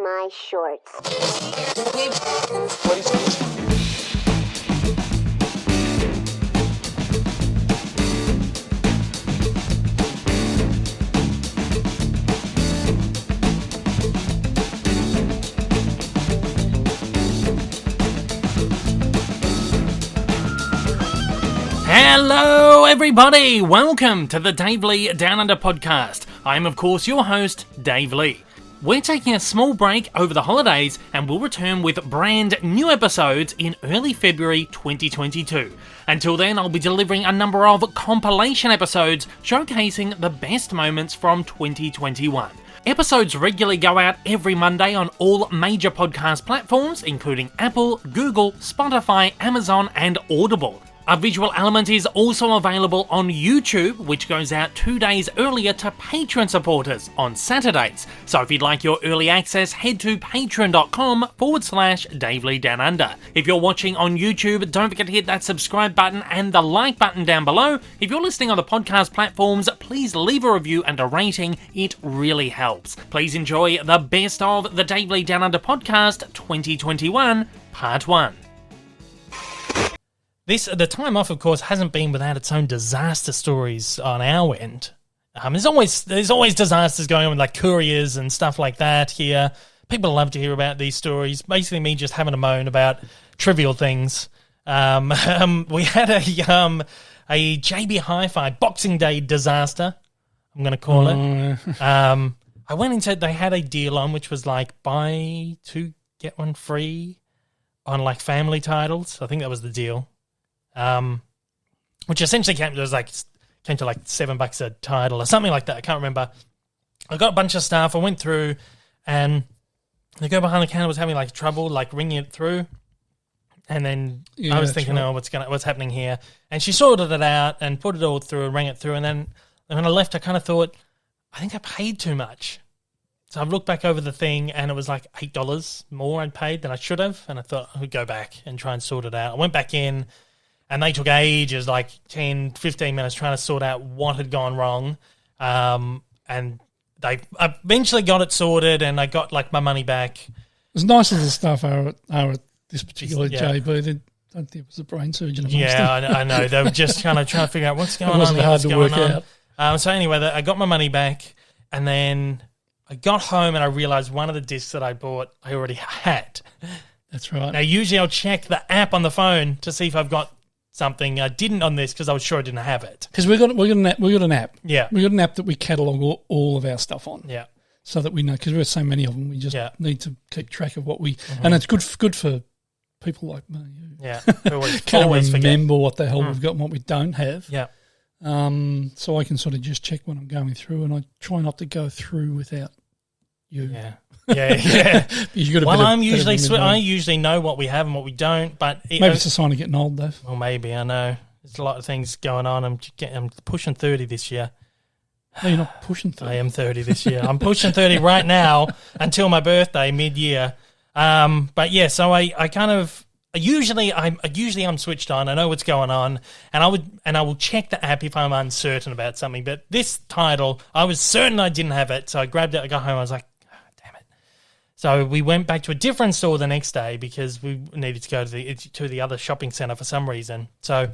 my shorts. Hello everybody, welcome to the Dave Lee Down Under podcast. I'm of course your host, Dave Lee. We're taking a small break over the holidays and we'll return with brand new episodes in early February 2022. Until then, I'll be delivering a number of compilation episodes showcasing the best moments from 2021. Episodes regularly go out every Monday on all major podcast platforms, including Apple, Google, Spotify, Amazon, and Audible. A visual element is also available on YouTube, which goes out 2 days earlier to Patreon supporters on Saturdays. So if you'd like your early access, head to patreon.com/Dave Lee Down Under. If you're watching on YouTube, don't forget to hit that subscribe button and the like button down below. If you're listening on the podcast platforms, please leave a review and a rating. It really helps. Please enjoy the best of the Dave Lee Down Under podcast 2021, Part 1. The time off, of course, hasn't been without its own disaster stories on our end. There's always disasters going on with like couriers and stuff like that here. People love to hear about these stories. Basically, me just having a moan about trivial things. We had a JB Hi-Fi Boxing Day disaster, I'm going to call it. I went into, they had a deal on which was like buy two, get one free on like family titles. I think that was the deal. Which essentially came to like $7 a title or something like that. I can't remember. I got a bunch of stuff. I went through, and the girl behind the counter was having like trouble like ringing it through. And then I was thinking, right. What's happening here? And she sorted it out and put it all through and rang it through. And then when I left, I kind of thought, I think I paid too much. So I've looked back over the thing, and it was like $8 more I'd paid than I should have. And I thought I would go back and try and sort it out. I went back in. And they took ages, like 10, 15 minutes, trying to sort out what had gone wrong. And they eventually got it sorted, and I got like my money back. As nice as the staff are at this particular JB, they don't think it was a brain surgeon amongst them. I know. They were just kind of trying to figure out what's going on. It wasn't hard to work out. So anyway, I got my money back, and then I got home and I realised one of the discs that I bought, I already had. That's right. Now, usually I'll check the app on the phone to see if I've got something. I didn't on this because I was sure I didn't have it. Because we got an app. Yeah. We got an app that we catalogue all of our stuff on. Yeah. So that we know, because there are so many of them, we just need to keep track of what we... Mm-hmm. And it's good for people like me who can't remember what the hell we've got and what we don't have. Yeah. So I can sort of just check when I'm going through, and I try not to go through without you. Yeah. Yeah. I usually know what we have and what we don't, but maybe it's a sign of getting old, though. Well, maybe, I know. There's a lot of things going on. I'm pushing 30 this year. No, you're not pushing 30. I am 30 this year. I'm pushing 30 right now until my birthday mid-year. But yeah, so I kind of usually I'm switched on. I know what's going on, and I will check the app if I'm uncertain about something. But this title, I was certain I didn't have it, so I grabbed it. I got home. I was like, so we went back to a different store the next day because we needed to go to the other shopping centre for some reason. So I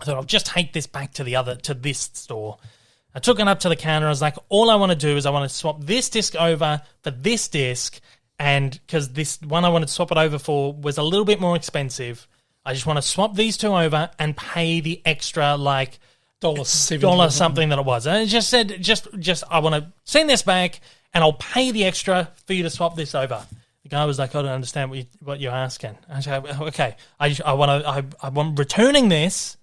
thought I'll just take this back to this store. I took it up to the counter. I was like, all I want to do is I want to swap this disc over for this disc, and because this one I wanted to swap it over for was a little bit more expensive, I just want to swap these two over and pay the extra like $1 something that it was. And it just said, just I want to send this back, and I'll pay the extra for you to swap this over. The guy was like, I don't understand what you're asking. I said, okay, I'm returning this,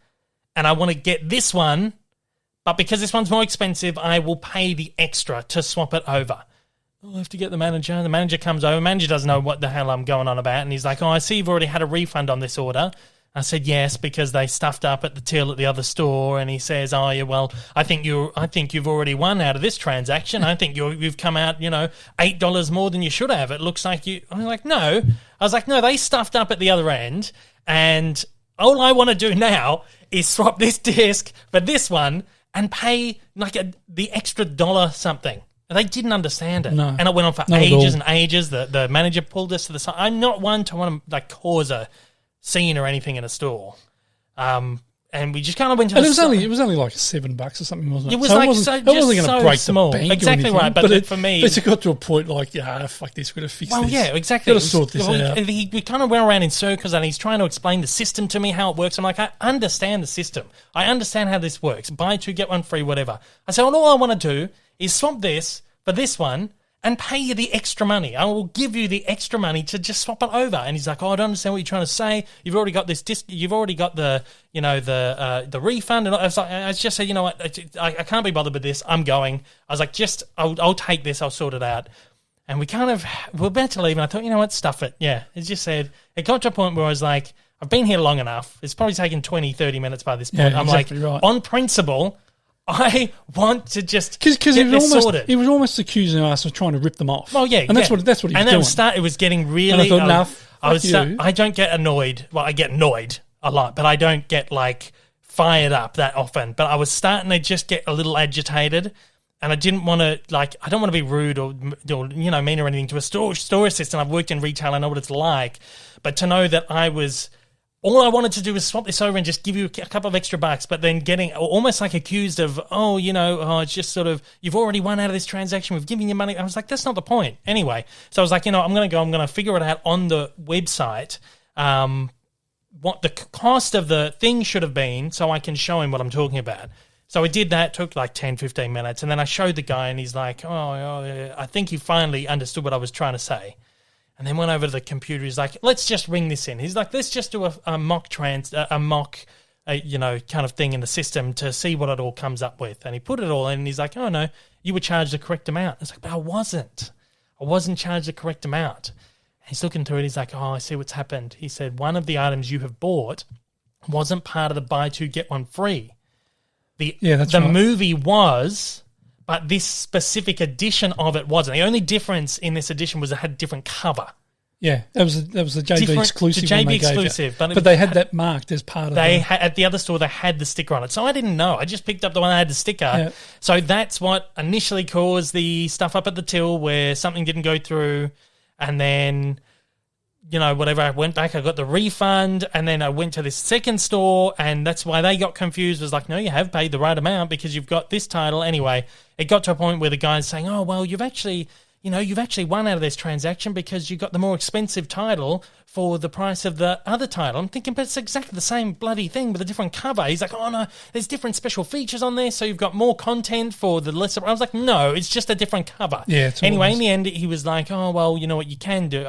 and I want to get this one, but because this one's more expensive, I will pay the extra to swap it over. I'll have to get the manager. The manager comes over. The manager doesn't know what the hell I'm going on about, and he's like, I see you've already had a refund on this order. I said, yes, because they stuffed up at the till at the other store. And he says, oh, yeah, well, I think you've already won out of this transaction. I think you've come out, $8 more than you should have. It looks like you. I'm like, no. I was like, no, they stuffed up at the other end. And all I want to do now is swap this disc for this one and pay like the extra $1 something. They didn't understand it. No, and it went on for not ages and ages. The manager pulled us to the side. I'm not one to want to like cause a scene or anything in a store. And we just kind of went to and it was only like $7 or something, wasn't it? It was so like it wasn't going to break small. the bank Exactly or anything, right. But for me, it got to a point like, fuck this, we're going to fix this. Well, yeah, exactly. Got to sort this out. We kind of went around in circles, and he's trying to explain the system to me, how it works. I'm like, I understand the system. I understand how this works. Buy two, get one free, whatever. I said, well, all I want to do is swap this for this one and pay you the extra money. I will give you the extra money to just swap it over. And he's like, I don't understand what you're trying to say. You've already got this you've already got the refund. And I just said, you know what, I can't be bothered with this. I'm going. I was like, I'll take this. I'll sort it out. And we're about to leave, and I thought, you know what, stuff it. Yeah, it just said, it got to a point where I was like, I've been here long enough. It's probably taken 20, 30 minutes by this point. Yeah, I'm exactly like, right. on principle, I want to just get this sorted. He was almost accusing us of trying to rip them off. Well, yeah, and that's what he was doing. And it was getting really. And I thought, I don't get annoyed. Well, I get annoyed a lot, but I don't get like fired up that often. But I was starting to just get a little agitated, and I didn't want to I don't want to be rude or mean or anything to a store assistant. I've worked in retail, I know what it's like, but to know that all I wanted to do was swap this over and just give you a couple of extra bucks, but then getting almost like accused of, it's just sort of, you've already won out of this transaction, we've given you money. I was like, that's not the point. Anyway, so I was like, I'm going to figure it out on the website, what the cost of the thing should have been so I can show him what I'm talking about. So I did that, took like 10, 15 minutes, and then I showed the guy, and he's like, I think he finally understood what I was trying to say. And then went over to the computer. He's like, let's just ring this in. He's like, let's just do a mock kind of thing in the system to see what it all comes up with. And he put it all in, and he's like, oh, no, you were charged the correct amount. I was like, but I wasn't. I wasn't charged the correct amount. And he's looking through it. He's like, I see what's happened. He said, one of the items you have bought wasn't part of the buy two, get one free. The movie was... But this specific edition of it wasn't. The only difference in this edition was it had a different cover. Yeah, that was the JB exclusive. The JB exclusive, but they had that marked as part of it. At the other store, they had the sticker on it. So I didn't know. I just picked up the one that had the sticker. Yeah. So that's what initially caused the stuff up at the till where something didn't go through, and then whatever. I went back, I got the refund, and then I went to this second store, and that's why they got confused. It was like, no, you have paid the right amount because you've got this title. Anyway, it got to a point where the guy's saying, oh, well, you've actually won out of this transaction because you got the more expensive title for the price of the other title. I'm thinking, but it's exactly the same bloody thing with a different cover. He's like, oh, no, there's different special features on there, so you've got more content for the lesser. I was like, no, it's just a different cover. Yeah. Anyway, in the end, he was like, oh, well, you know what you can do.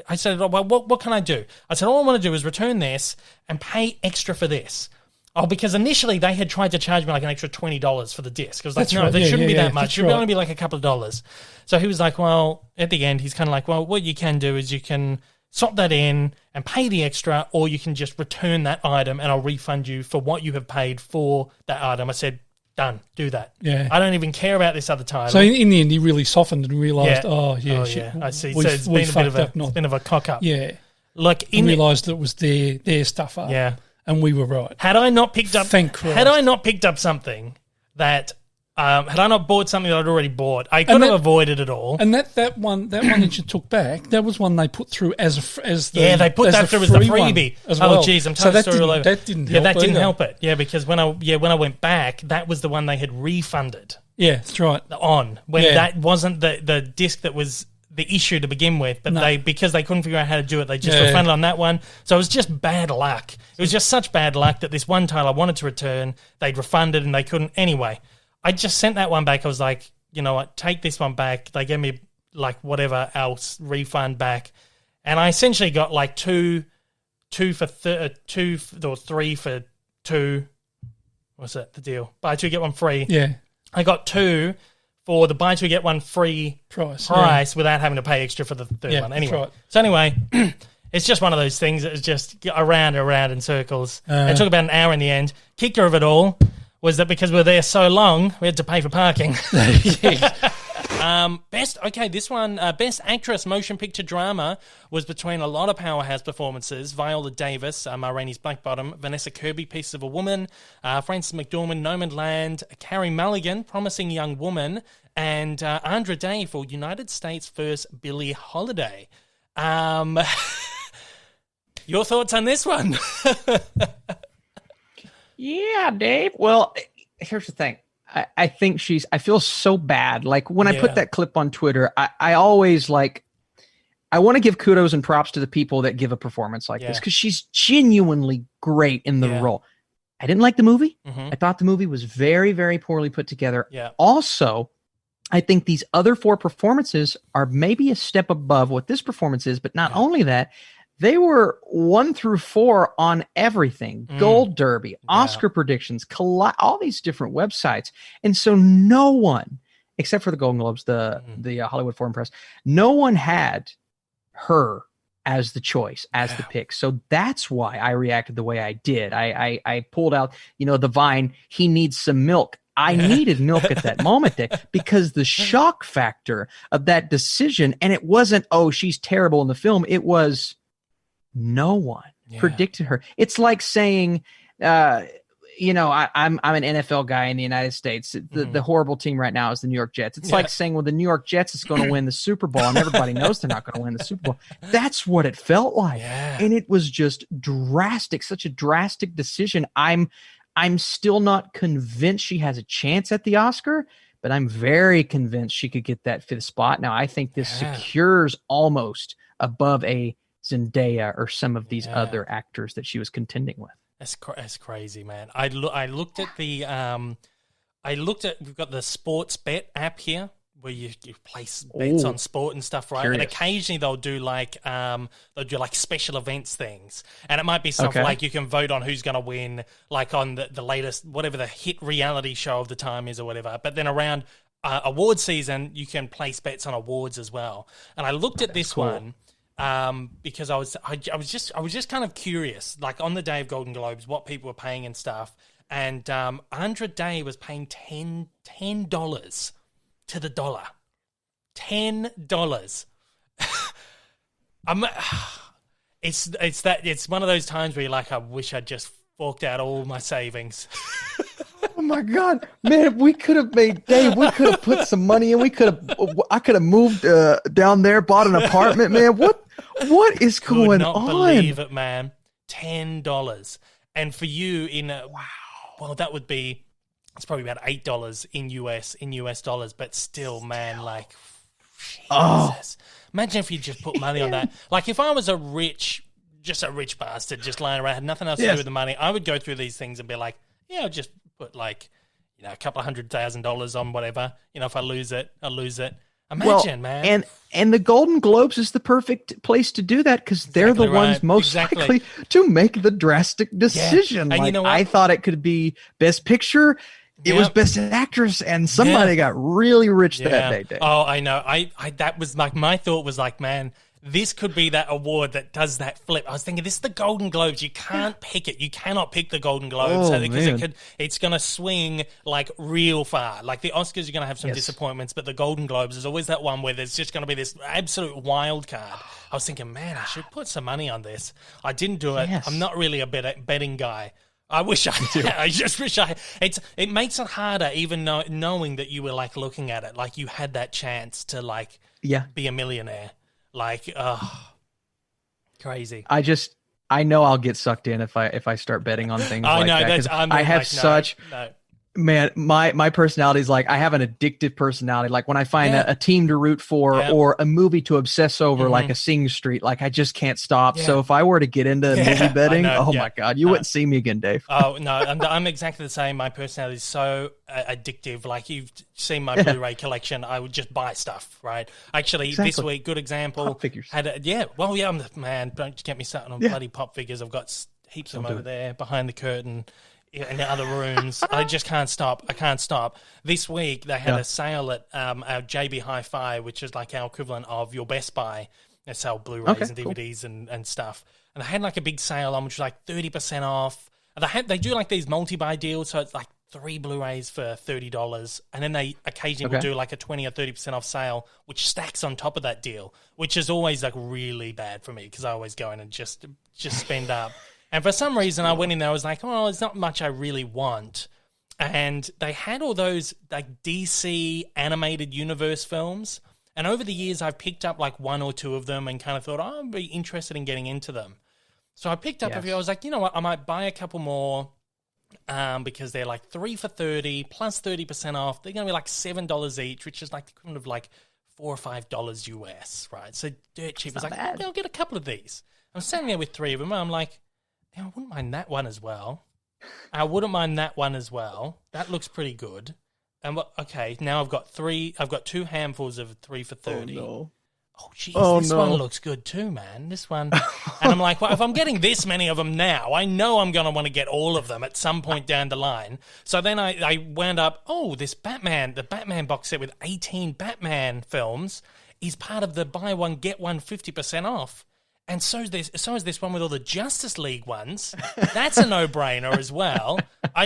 I said, oh, well, what can I do? I said, all I want to do is return this and pay extra for this. Oh, because initially they had tried to charge me like an extra $20 for the disc. I was like, that's no, right. There shouldn't be that much. It should only be like a couple of dollars. So he was like, well, at the end, he's kind of like, well, what you can do is you can swap that in and pay the extra, or you can just return that item and I'll refund you for what you have paid for that item. I said, done, do that. Yeah. I don't even care about this other title. So in the end, he really softened and realised, shit. I see. So it's been a bit of a cock up. Yeah. Like realised that it was their stuff up. Yeah. And we were right. Had I not picked up something that had I not bought something that I'd already bought, I could have avoided it all. And that one that you took back, that was one they put through as the they put that through as the freebie as well. Oh geez, I'm telling the story all over. That didn't help. Yeah, that didn't help it. Yeah, because when I went back, that was the one they had refunded. Yeah, that's right. That wasn't the disc that was the issue to begin with, but because they couldn't figure out how to do it, they just refunded on that one. So it was just bad luck. It was just such bad luck that this one title I wanted to return, they'd refunded and they couldn't. Anyway, I just sent that one back. I was like, you know what, take this one back. They gave me like whatever else refund back, and I essentially got like two for 3 for 2. What's that? The deal? Buy 2 get 1 free. Yeah, I got 2 for the buy 2 get 1 free price without having to pay extra for the third one. Anyway, so anyway, it's just one of those things that is just around and around in circles. It took about an hour in the end. Kicker of it all was that because we were there so long, we had to pay for parking. Best actress motion picture drama was between a lot of powerhouse performances: Viola Davis, Ma Rainey's Black Bottom; Vanessa Kirby, Pieces of a Woman; Frances McDormand, Nomadland; Carey Mulligan, Promising Young Woman; and Andra Day for United States vs. Billie Holiday. Your thoughts on this one? Yeah, Dave. Well, here's the thing. I think I feel so bad. Like when I put that clip on Twitter, I always I want to give kudos and props to the people that give a performance like this because she's genuinely great in the role. I didn't like the movie. I thought the movie was very, very poorly put together. Also, I think these other 4 performances are maybe a step above what this performance is, but not only that, they were 1 through 4 on everything. Gold Derby, Oscar predictions, all these different websites. And so no one, except for the Golden Globes, the Hollywood Foreign Press, no one had her as the choice, as the pick. So that's why I reacted the way I did. I pulled out, the Vine, he needs some milk. I needed milk at that moment because the shock factor of that decision, and it wasn't, oh, she's terrible in the film. It was no one predicted her. It's like saying, I'm an NFL guy in the United States. The horrible team right now is the New York Jets. It's like saying, well, the New York Jets is going to win the Super Bowl, and everybody knows they're not going to win the Super Bowl. That's what it felt like. And it was just drastic, such a drastic decision. I'm still not convinced she has a chance at the Oscar, but I'm very convinced she could get that 5th spot. Now, I think this secures almost above a Zendaya or some of these other actors that she was contending with. That's crazy, man. I looked at the we've got the sports bet app here where you place bets on sport and stuff, right? Curious. And occasionally they'll do like special events things, and it might be stuff like you can vote on who's going to win, like on the latest whatever the hit reality show of the time is or whatever. But then around award season, you can place bets on awards as well. And I looked at this one. Because I was just kind of curious, like on the day of Golden Globes, what people were paying and stuff. And Andra Day was paying $10 to the dollar. $10. It's one of those times where you're like, I wish I'd just forked out all my savings. Oh my God, man! We could have put some money in. I could have moved down there, bought an apartment, man. What is going on? Could not believe it, man. $10, and for you well, that would be, it's probably about $8 in US dollars, but still, man, like, Jesus. Imagine if you just put money on that. Like, if I was a rich bastard just lying around, had nothing else to do with the money, I would go through these things and be like, I'll just put like, a couple of $100,000 on whatever. If I lose it, I lose it. Imagine, man. And the Golden Globes is the perfect place to do that because they're the ones most likely to make the drastic decision. And I thought it could be Best Picture. It was Best Actress, and somebody got really rich that day. Oh, I know. That was like, my thought was like, man, this could be that award that does that flip. I was thinking, this is the Golden Globes. You can't pick it. You cannot pick the Golden Globes because it's going to swing like real far. Like the Oscars, you're going to have some disappointments, but the Golden Globes is always that one where there's just going to be this absolute wild card. I was thinking, man, I should put some money on this. I didn't do it. I'm not really a betting guy. I wish I did. I just wish I. It makes it harder, even knowing that you were like looking at it, like you had that chance to like be a millionaire. Like, crazy. I know I'll get sucked in if I start betting on things like that. I have man, my personality is like, I have an addictive personality. Like when I find a team to root for or a movie to obsess over, like a Sing Street, like I just can't stop. So if I were to get into movie betting, my God, you wouldn't see me again, Dave. Oh no, I'm exactly the same. My personality is so addictive. Like you've seen my Blu-ray collection, I would just buy stuff, right? Actually, this week, good example. Pop figures. Man, don't get me started on bloody pop figures. I've got heaps of them over there behind the curtain. In the other rooms. I just can't stop. I can't stop. This week, they had a sale at our JB Hi-Fi, which is like our equivalent of your Best Buy. They sell Blu-rays and DVDs and stuff. And they had like a big sale on, which was like 30% off. And they do like these multi-buy deals, so it's like 3 Blu-rays for $30. And then they occasionally will do like a 20 or 30% off sale, which stacks on top of that deal, which is always like really bad for me because I always go in and just spend up. And for some reason, I went in there, I was like, oh, there's not much I really want. and they had all those like DC animated universe films. And over the years, I've picked up like one or two of them and kind of thought, oh, I'd be interested in getting into them. So I picked up a few. I was like, you know what, I might buy a couple more because they're like 3 for $30 plus 30% off. They're going to be like $7 each, which is like the equivalent of like $4 or $5 US, right? So dirt cheap. I was like, okay, I'll get a couple of these. I'm standing there with 3 of them. And I'm like, yeah, I wouldn't mind that one as well. I wouldn't mind that one as well. That looks pretty good. And okay, now I've got 2 handfuls of 3 for $30. Oh, no. Oh, jeez, this one looks good too, man. This one. And I'm like, well, if I'm getting this many of them now, I know I'm going to want to get all of them at some point down the line. So then I wound up, the Batman box set with 18 Batman films is part of the buy one, get one 50% off. And so is this one with all the Justice League ones. That's a no-brainer as well. I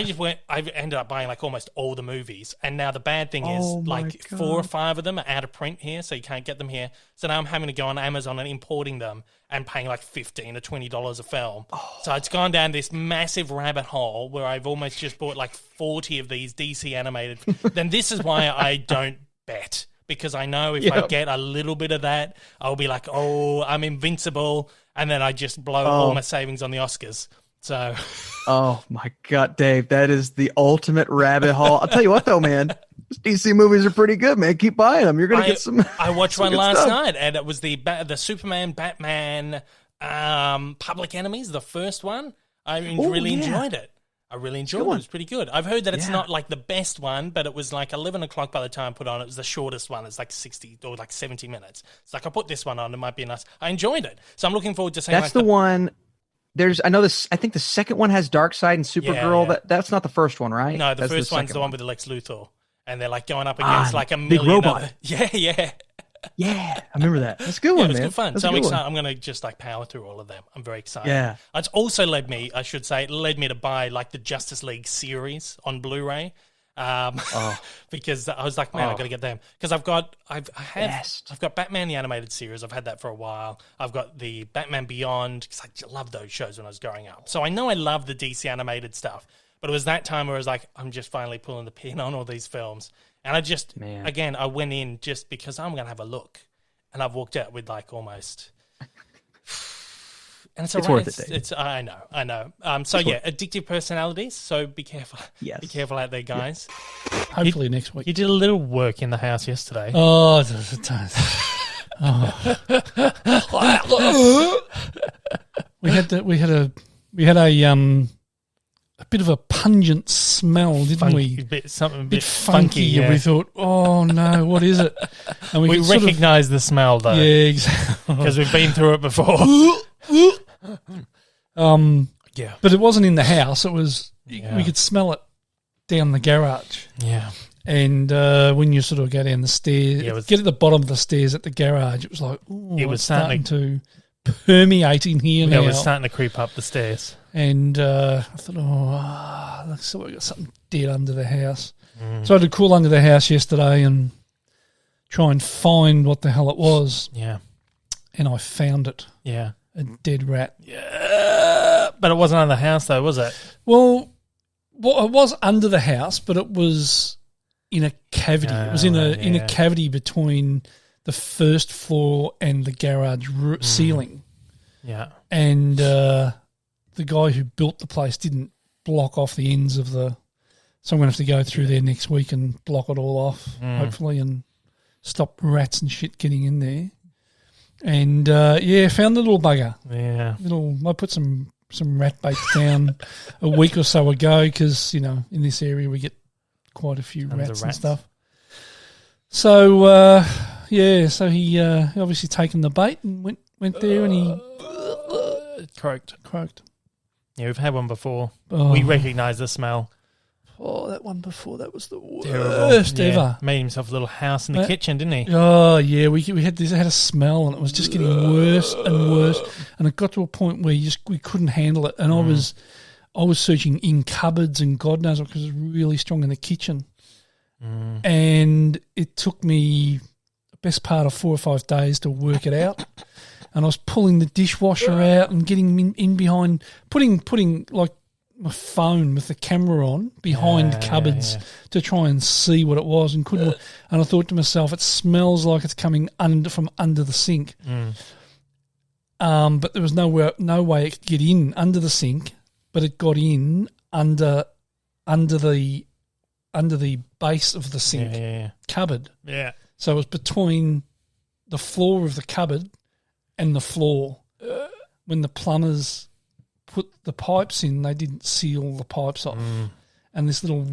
ended up buying like almost all the movies. And now the bad thing is like 4 or 5 of them are out of print here, so you can't get them here. So now I'm having to go on Amazon and importing them and paying like $15 or $20 a film. So it's gone down this massive rabbit hole where I've almost just bought like 40 of these DC animated. Then this is why I don't bet. Because I know if I get a little bit of that, I'll be like, oh, I'm invincible. And then I just blow all my savings on the Oscars. So. Oh, my God, Dave. That is the ultimate rabbit hole. I'll tell you what, though, man. These DC movies are pretty good, man. Keep buying them. You're going to get some. I watched one last night, and it was the Superman, Batman, Public Enemies, the first one. I really enjoyed it. I really enjoyed it. It was pretty good. I've heard that it's not like the best one, but it was like 11 o'clock by the time I put on. It was the shortest one. It's like 60 or like 70 minutes. It's like, I'll put this one on. It might be nice. I enjoyed it. So I'm looking forward to seeing that's the one. I think the second one has Darkseid and Supergirl. Yeah. That's not the first one, right? No, the first one's the one with Lex Luthor. And they're like going up against like a million. Big robot. Yeah. Yeah, I remember that. That's a good one, man. It was good fun. So I'm excited. I'm going to just like power through all of them. I'm very excited. Yeah. It's also led me to buy like the Justice League series on Blu-ray. Because I was like, man, I've got to get them. Because I've got Batman the Animated Series. I've had that for a while. I've got the Batman Beyond, because I loved those shows when I was growing up. So I know I love the DC animated stuff. But it was that time where I was like, I'm just finally pulling the pin on all these films. And I just, again, I went in just because I'm going to have a look. And I've walked out with like almost... And it's worth it, Dave. I know. Addictive personalities. So be careful. Yes. Be careful out there, guys. Hopefully next week. You did a little work in the house yesterday. Oh, we had a bit of a pungent smell, didn't we? A bit funky. Yeah. We thought, oh no, what is it? And we recognise the smell though. Yeah, exactly. Because we've been through it before. But it wasn't in the house. It was we could smell it down the garage. Yeah. And when you sort of go down the stairs, get at the bottom of the stairs at the garage, it was like, ooh, it was starting to permeate in here now. It was starting to creep up the stairs. And I thought, looks like we've got something dead under the house. So I had to crawl under the house yesterday and try and find what the hell it was. Yeah. And I found it. Yeah. A dead rat. Yeah. But it wasn't under the house though, was it? Well, it was under the house, but it was in a cavity. It was in a cavity between the first floor and the garage ceiling. Yeah. And the guy who built the place didn't block off the ends of the... So I'm going to have to go through there next week and block it all off, hopefully, and stop rats and shit getting in there. And, found the little bugger. Yeah. I put some rat baits down a week or so ago because, in this area we get quite a few rats and stuff. So, so he obviously taken the bait and went there and he... Croaked. Yeah, we've had one before. Oh. We recognise the smell. Oh, that one before, that was the worst ever. Made himself a little house in the kitchen, didn't he? Oh, yeah. We had a smell and it was just getting worse and worse. And it got to a point where we couldn't handle it. And I was searching in cupboards and God knows what, because it was really strong in the kitchen. And it took me the best part of 4 or 5 days to work it out. And I was pulling the dishwasher out and getting in behind, putting like my phone with the camera on behind cupboards to try and see what it was, and couldn't. And I thought to myself, it smells like it's coming from under the sink. But there was no way it could get in under the sink, but it got in under the base of the sink cupboard. Yeah. So it was between the floor of the cupboard and the floor. When the plumbers put the pipes in, they didn't seal the pipes off. And this not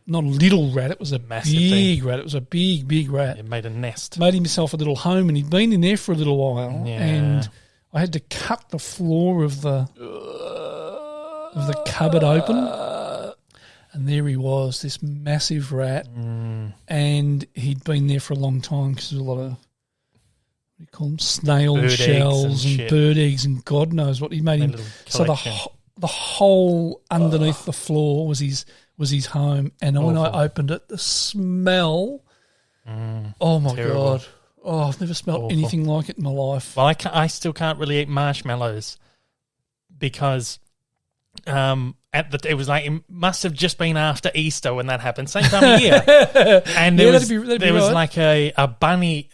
a little rat, it was a massive big rat. It was a big, big rat. It made a nest. Made himself a little home, and he'd been in there for a little while. Yeah. And I had to cut the floor of the cupboard open. And there he was, this massive rat. And he'd been there for a long time because there was a lot of, what do you call them, snail bird shells and bird eggs and God knows what. He made him. So the hole underneath the floor was his home. And when I opened it, the smell, oh my Terrible. God. Oh, I've never smelled anything like it in my life. Well, I still can't really eat marshmallows because it was like it must have just been after Easter when that happened, same time of year, and there was like a bunny.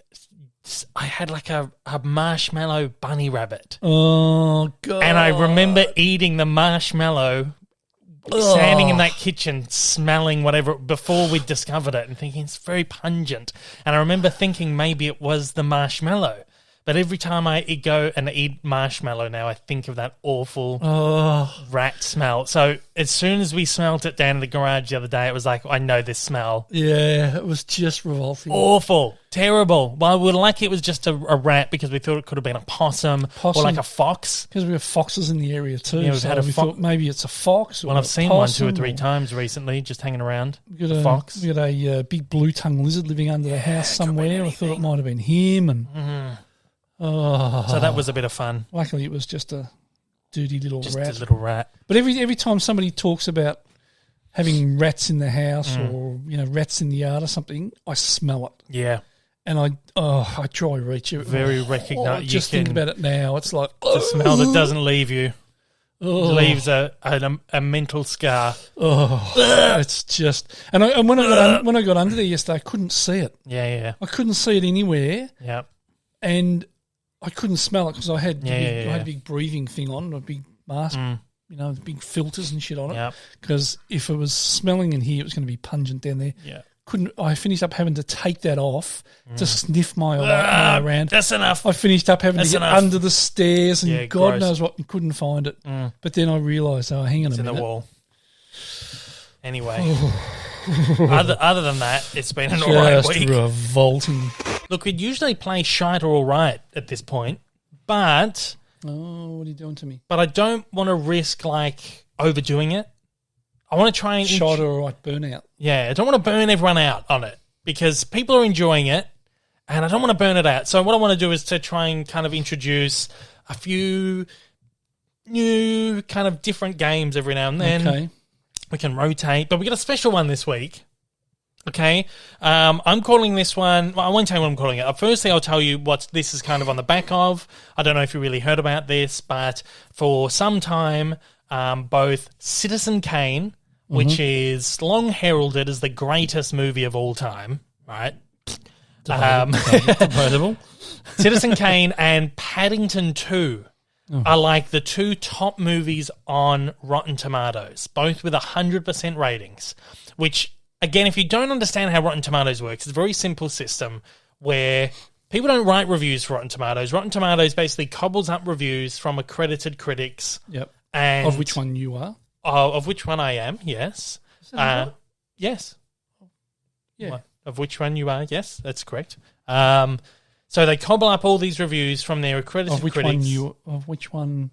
I had like a marshmallow bunny rabbit. Oh God! And I remember eating the marshmallow, standing in that kitchen, smelling whatever before we discovered it, and thinking it's very pungent. And I remember thinking maybe it was the marshmallow. But every time I go and eat marshmallow now, I think of that awful rat smell. So as soon as we smelt it down in the garage the other day, it was like, I know this smell. Yeah, it was just revolting. Awful. Terrible. Well, we were lucky it was just a rat because we thought it could have been a possum. Or like a fox. Because we have foxes in the area too. Yeah, we've had we thought maybe it's a fox. Well, I've seen one 2 or 3 times recently, just hanging around. We've got a big blue-tongued lizard living under the house somewhere. I thought it might have been him. And so that was a bit of fun. Luckily, it was just a dirty little rat. Just a little rat. But every time somebody talks about having rats in the house or rats in the yard or something, I smell it. Yeah. And I dry reach it. Very recognize. Just think about it now. It's like the smell that doesn't leave you. It leaves a mental scar. It's just. And when I got under there yesterday, I couldn't see it. Yeah. I couldn't see it anywhere. Yeah. And I couldn't smell it because I had I had a big breathing thing on, a big mask, big filters and shit on it. Because if it was smelling in here, it was going to be pungent down there. Yeah. I finished up having to take that off to sniff my way around. That's enough. I finished up having to get under the stairs and God gross. knows what, and couldn't find it. But then I realised, hang on a minute. In the wall. Anyway. Other than that, it's been an all right week. Revolting. Look, we'd usually play shite or all right at this point, but... Oh, what are you doing to me? But I don't want to risk, overdoing it. I want to try and... Shite or all right burnout. Yeah, I don't want to burn everyone out on it because people are enjoying it and I don't want to burn it out. So what I want to do is to try and kind of introduce a few new kind of different games every now and then. Okay. We can rotate, but we got a special one this week. Okay, I'm calling this one. Well, I won't tell you what I'm calling it. Firstly, I'll tell you what this is kind of on the back of. I don't know if you really heard about this, but for some time, both Citizen Kane, which is long heralded as the greatest movie of all time, right? Debatable. Citizen Kane and Paddington 2 are like the 2 top movies on Rotten Tomatoes, both with 100% ratings, which... Again, if you don't understand how Rotten Tomatoes works, it's a very simple system where people don't write reviews for Rotten Tomatoes. Rotten Tomatoes basically cobbles up reviews from accredited critics. Yep. And of which one you are? Of which one I am, yes. Yes. Yeah. What? Of which one you are, yes, that's correct. So they cobble up all these reviews from their accredited critics. Of which one?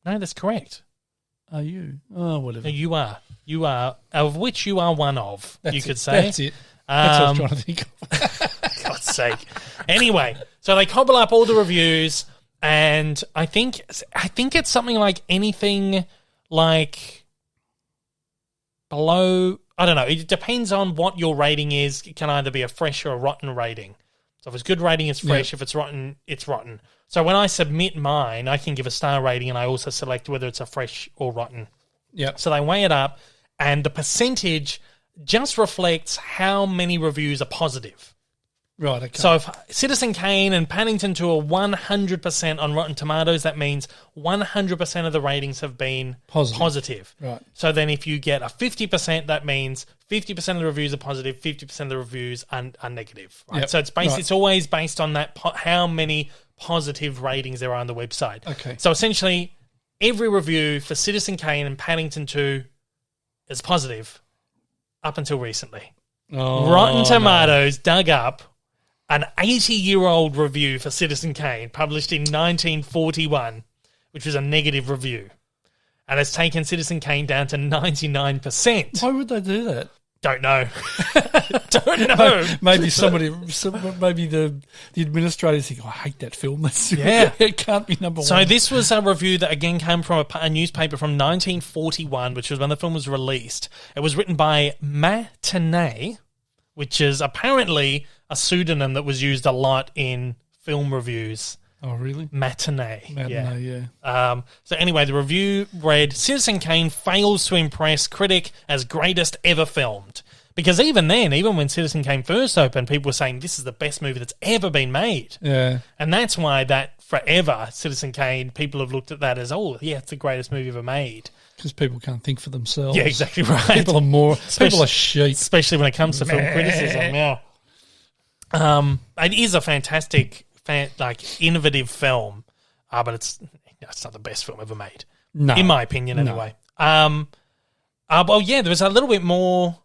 No, that's correct. Are you? Oh, whatever. No, you are. You are, of which you are one of, that's you could it. say. That's it. That's what I was trying to think of. God's sake. Anyway, so they cobble up all the reviews, and I think it's something like anything like below, I don't know, it depends on what your rating is. It can either be a fresh or a rotten rating. So if it's good rating, it's fresh. If it's rotten, it's rotten. So when I submit mine, I can give a star rating, and I also select whether it's a fresh or rotten. Yep. So they weigh it up, and the percentage just reflects how many reviews are positive. Right, okay. So if Citizen Kane and Paddington 2 are 100% on Rotten Tomatoes, that means 100% of the ratings have been positive. Right. So then if you get a 50%, that means 50% of the reviews are positive, 50% of the reviews are negative. Right? Yep. So it's always based on that how many positive ratings there are on the website. Okay. So essentially, every review for Citizen Kane and Paddington 2 is positive up until recently. Rotten Tomatoes dug up an 80-year-old review for Citizen Kane published in 1941, which was a negative review. And it's taken Citizen Kane down to 99%. Why would they do that? Don't know. Don't know. Maybe maybe the administrators think, I hate that film. It can't be number one. So this was a review that again came from a newspaper from 1941, which was when the film was released. It was written by Matinee, which is apparently a pseudonym that was used a lot in film reviews. Oh, really? Matinee, yeah. So anyway, the review read, Citizen Kane fails to impress critic as greatest ever filmed. Because even then, even when Citizen Kane first opened, people were saying this is the best movie that's ever been made. Yeah. And that's why that forever, Citizen Kane, people have looked at that as, it's the greatest movie ever made. Because people can't think for themselves. Yeah, exactly right. People are sheep. Especially when it comes to film criticism, yeah. It is a fantastic, innovative film, but it's not the best film ever made. No. In my opinion, anyway. There was a little bit more.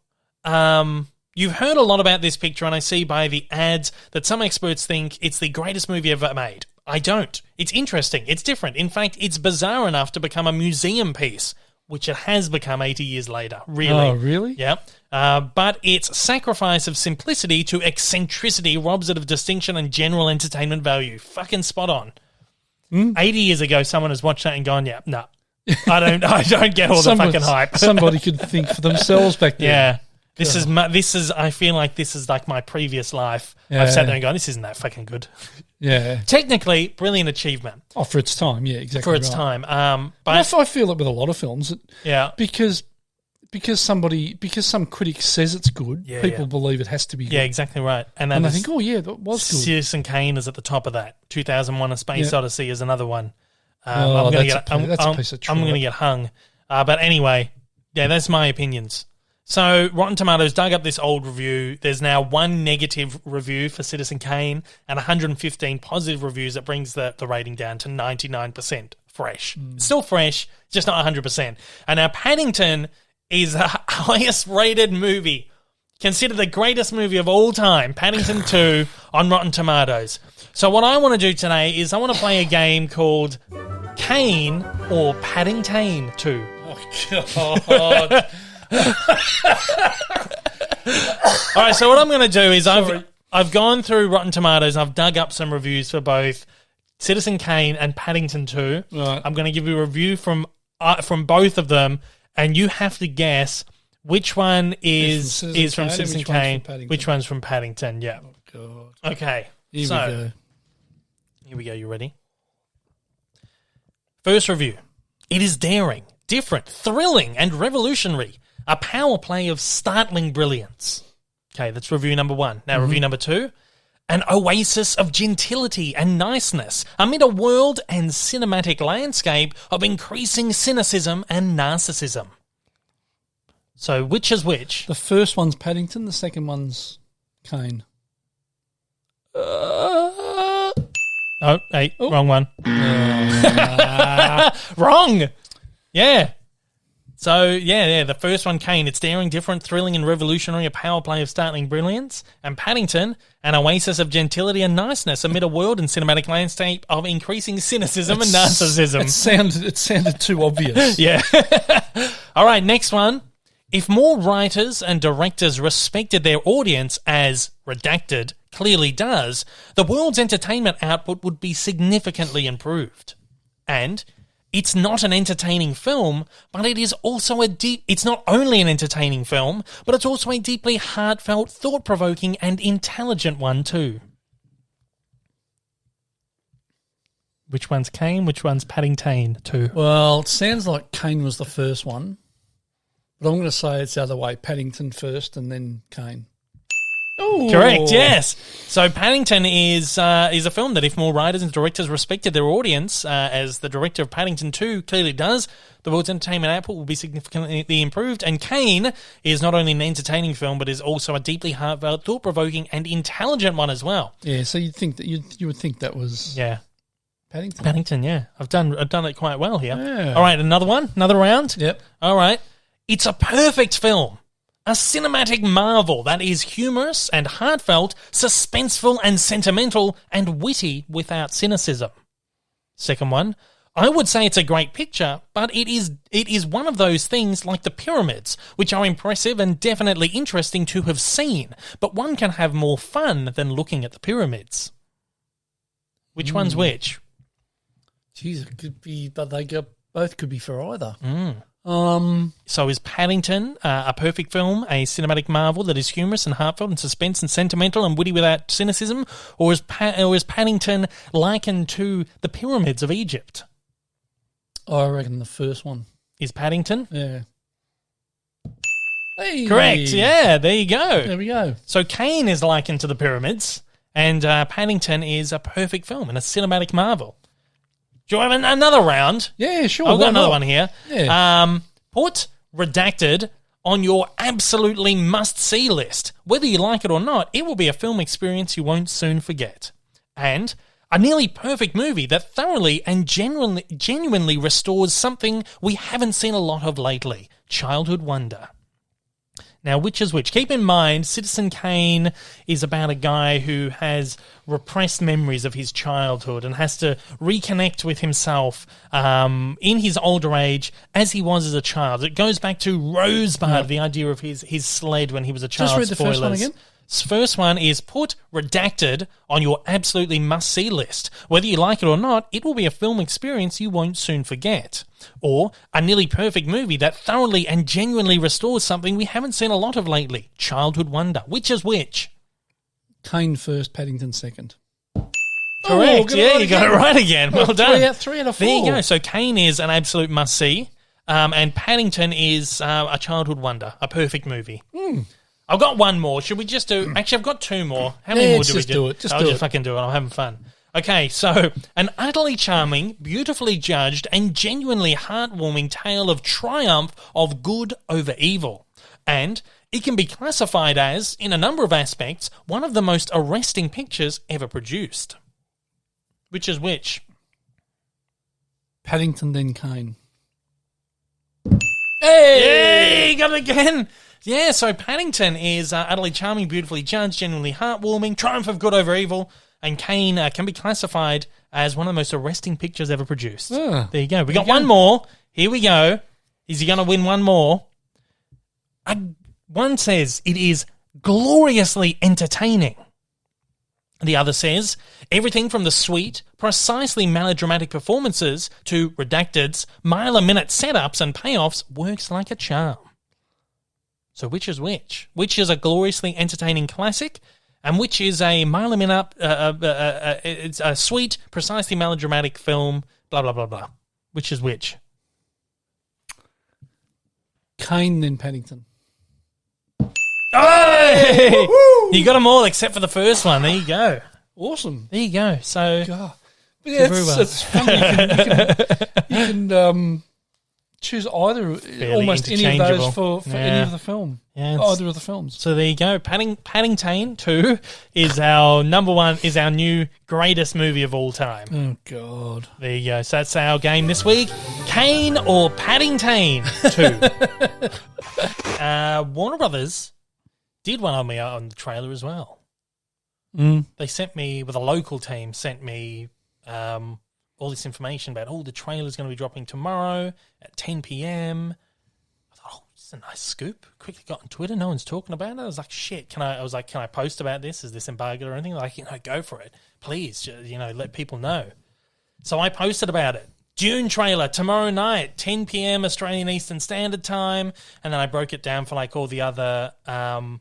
You've heard a lot about this picture, and I see by the ads that some experts think it's the greatest movie ever made. I don't. It's interesting. It's different. In fact, it's bizarre enough to become a museum piece, which it has become 80 years later. Really. Oh, really? Yeah. But its sacrifice of simplicity to eccentricity robs it of distinction and general entertainment value. Fucking spot on. 80 years ago, someone has watched that and gone, no. I don't get all the fucking hype. Somebody could think for themselves back then. Yeah. This is. I feel like this is like my previous life. Yeah. I've sat there and gone, this isn't that fucking good. Yeah. Technically, brilliant achievement. Oh, for its time, yeah, exactly. For its right. time. But I feel it with a lot of films. Yeah. Because some critic says it's good, people believe it has to be good. Yeah, exactly right. And I think, that was good. Citizen Kane is at the top of that. 2001: A Space Odyssey is another one. That's a piece of I'm going to get hung. But anyway, that's my opinions. So Rotten Tomatoes dug up this old review. There's now one negative review for Citizen Kane and 115 positive reviews. That brings the rating down to 99% fresh. It's still fresh, just not 100%. And now Paddington is the highest rated movie, considered the greatest movie of all time, Paddington 2 on Rotten Tomatoes. So what I want to do today is I want to play a game called Kane or Paddington 2. Oh, God. All right, so what I'm going to do is I've gone through Rotten Tomatoes and I've dug up some reviews for both Citizen Kane and Paddington 2. Right. I'm going to give you a review from both of them, and you have to guess which one is from Citizen Kane, which one's from Paddington. Yeah. Oh, God. Okay. Here we go. Here we go. You ready? First review. It is daring, different, thrilling, and revolutionary. A power play of startling brilliance. Okay, that's review number one. Now, review number two. An oasis of gentility and niceness amid a world and cinematic landscape of increasing cynicism and narcissism. So, which is which? The first one's Paddington, the second one's Kane. Wrong one. Wrong. Yeah. So, the first one, Kane, it's daring, different, thrilling, and revolutionary, a power play of startling brilliance. And Paddington, an oasis of gentility and niceness amid a world and cinematic landscape of increasing cynicism and narcissism. It sounded too obvious. Yeah. All right, next one. If more writers and directors respected their audience, as Redacted clearly does, the world's entertainment output would be significantly improved. And it's not an entertaining film, but it is also it's not only an entertaining film, but it's also a deeply heartfelt, thought-provoking, and intelligent one too. Which one's Kane? Which one's Paddington 2? Well, it sounds like Kane was the first one, but I'm going to say it's the other way. Paddington first and then Kane. Ooh. Correct, yes. So Paddington is a film that if more writers and directors respected their audience, as the director of Paddington 2 clearly does, the world's entertainment output will be significantly improved. And Kane is not only an entertaining film, but is also a deeply heartfelt, thought-provoking and intelligent one as well. Yeah, so you'd think that you would think that was Paddington. Paddington, yeah. I've done it quite well here. Yeah. All right, another one? Another round? Yep. All right. It's a perfect film. A cinematic marvel that is humorous and heartfelt, suspenseful and sentimental, and witty without cynicism. Second one, I would say it's a great picture, but it is one of those things like the pyramids, which are impressive and definitely interesting to have seen, but one can have more fun than looking at the pyramids. Which one's which? Jeez, it could be, but both could be for either. So is Paddington a perfect film, a cinematic marvel that is humorous and heartfelt and suspense and sentimental and witty without cynicism, or is Paddington likened to the pyramids of Egypt? I reckon the first one. Is Paddington? Yeah. Hey. Correct, yeah, there you go. There we go. So Kane is likened to the pyramids, and Paddington is a perfect film and a cinematic marvel. Do you have another round? Yeah, sure. I've got another one here. Yeah. Put Redacted on your absolutely must-see list. Whether you like it or not, it will be a film experience you won't soon forget. And a nearly perfect movie that thoroughly and genuinely restores something we haven't seen a lot of lately, childhood wonder. Now, which is which? Keep in mind, Citizen Kane is about a guy who has repressed memories of his childhood and has to reconnect with himself in his older age as he was as a child. It goes back to Rosebud, the idea of his sled when he was a child. Just read the first one again. First one is put Redacted on your absolutely must-see list. Whether you like it or not, it will be a film experience you won't soon forget. Or a nearly perfect movie that thoroughly and genuinely restores something we haven't seen a lot of lately, childhood wonder. Which is which? Kane first, Paddington second. Correct, you got it right again. Well done. 3 out of 4. There you go. So Kane is an absolute must-see, and Paddington is a childhood wonder, a perfect movie. I've got one more. Should we just do... Actually, I've got 2 more. How many more do we do? I'll just fucking do it. I'm having fun. Okay, so an utterly charming, beautifully judged, and genuinely heartwarming tale of triumph of good over evil. And it can be classified as, in a number of aspects, one of the most arresting pictures ever produced. Which is which? Paddington, then Kane. Hey! Got it again! Yeah, so Paddington is utterly charming, beautifully judged, genuinely heartwarming, triumph of good over evil, and Kane can be classified as one of the most arresting pictures ever produced. There you go. We got one more. Here we go. Is he going to win one more? One says it is gloriously entertaining. The other says everything from the sweet, precisely melodramatic performances to Redacted's mile-a-minute setups and payoffs works like a charm. So which is which? Which is a gloriously entertaining classic, and which is a mile-a-minute, it's a sweet, precisely melodramatic film, blah, blah, blah, blah. Which is which? Kane, then Paddington. Oh! You got them all except for the first one. There you go. Awesome. There you go. So, God. But yeah, it's funny. You can choose either, almost any of those for any of the film. Yeah, either of the films. So there you go. Paddington 2 is our number one, is our new greatest movie of all time. Oh, God. There you go. So that's our game this week. Kane or Paddington 2? Warner Brothers did one on me on the trailer as well. They sent me, with a local team, sent me all this information about, the trailer's going to be dropping tomorrow at 10 p.m. I thought, this is a nice scoop. Quickly got on Twitter. No one's talking about it. I was like, shit, can I post about this? Is this embargoed or anything? Like, go for it. Please, let people know. So I posted about it. Dune trailer tomorrow night, 10 p.m. Australian Eastern Standard Time. And then I broke it down for like all the other time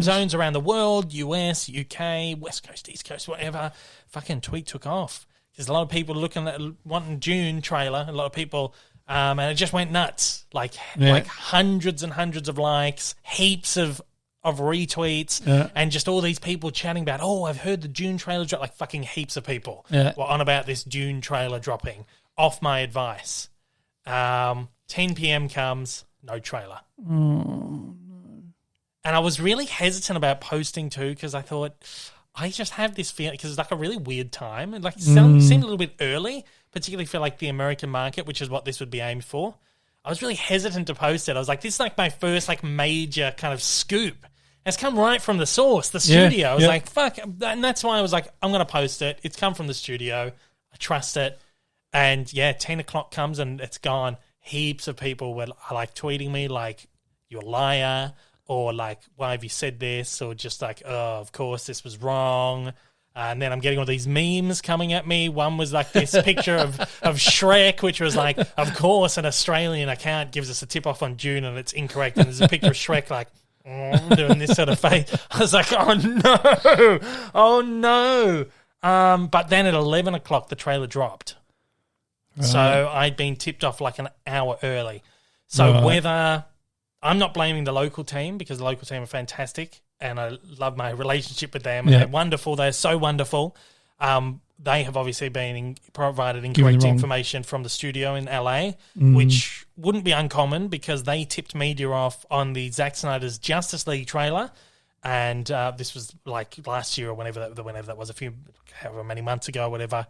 zones around the world, US, UK, West Coast, East Coast, whatever. Fucking tweet took off. There's a lot of people looking at wanting Dune trailer. A lot of people, and it just went nuts. Like hundreds and hundreds of likes, heaps of retweets, and just all these people chatting about, oh, I've heard the Dune trailer drop. Like fucking heaps of people were on about this Dune trailer dropping off my advice. 10 p.m. comes, no trailer. Oh, no. And I was really hesitant about posting too because I thought, I just have this feeling, because it's like a really weird time. It seemed a little bit early, particularly for like the American market, which is what this would be aimed for. I was really hesitant to post it. I was like, this is like my first like major kind of scoop. It's come right from the source, the studio. I was like, fuck. And that's why I was like, I'm going to post it. It's come from the studio. I trust it. And 10 o'clock comes and it's gone. Heaps of people were like tweeting me like, you're a liar, or like, why have you said this? Or just like, oh, of course, this was wrong. And then I'm getting all these memes coming at me. One was like this picture of Shrek, which was like, of course, an Australian account gives us a tip-off on Dune and it's incorrect. And there's a picture of Shrek like, doing this sort of face. I was like, oh no. But then at 11 o'clock, the trailer dropped. Right. So I'd been tipped off like an hour early. So whether... I'm not blaming the local team because the local team are fantastic and I love my relationship with them. And they're wonderful. They're so wonderful. They have obviously been provided incorrect information from the studio in LA, which wouldn't be uncommon because they tipped media off on the Zack Snyder's Justice League trailer. And this was like last year or whenever that was, however many months ago, whatever.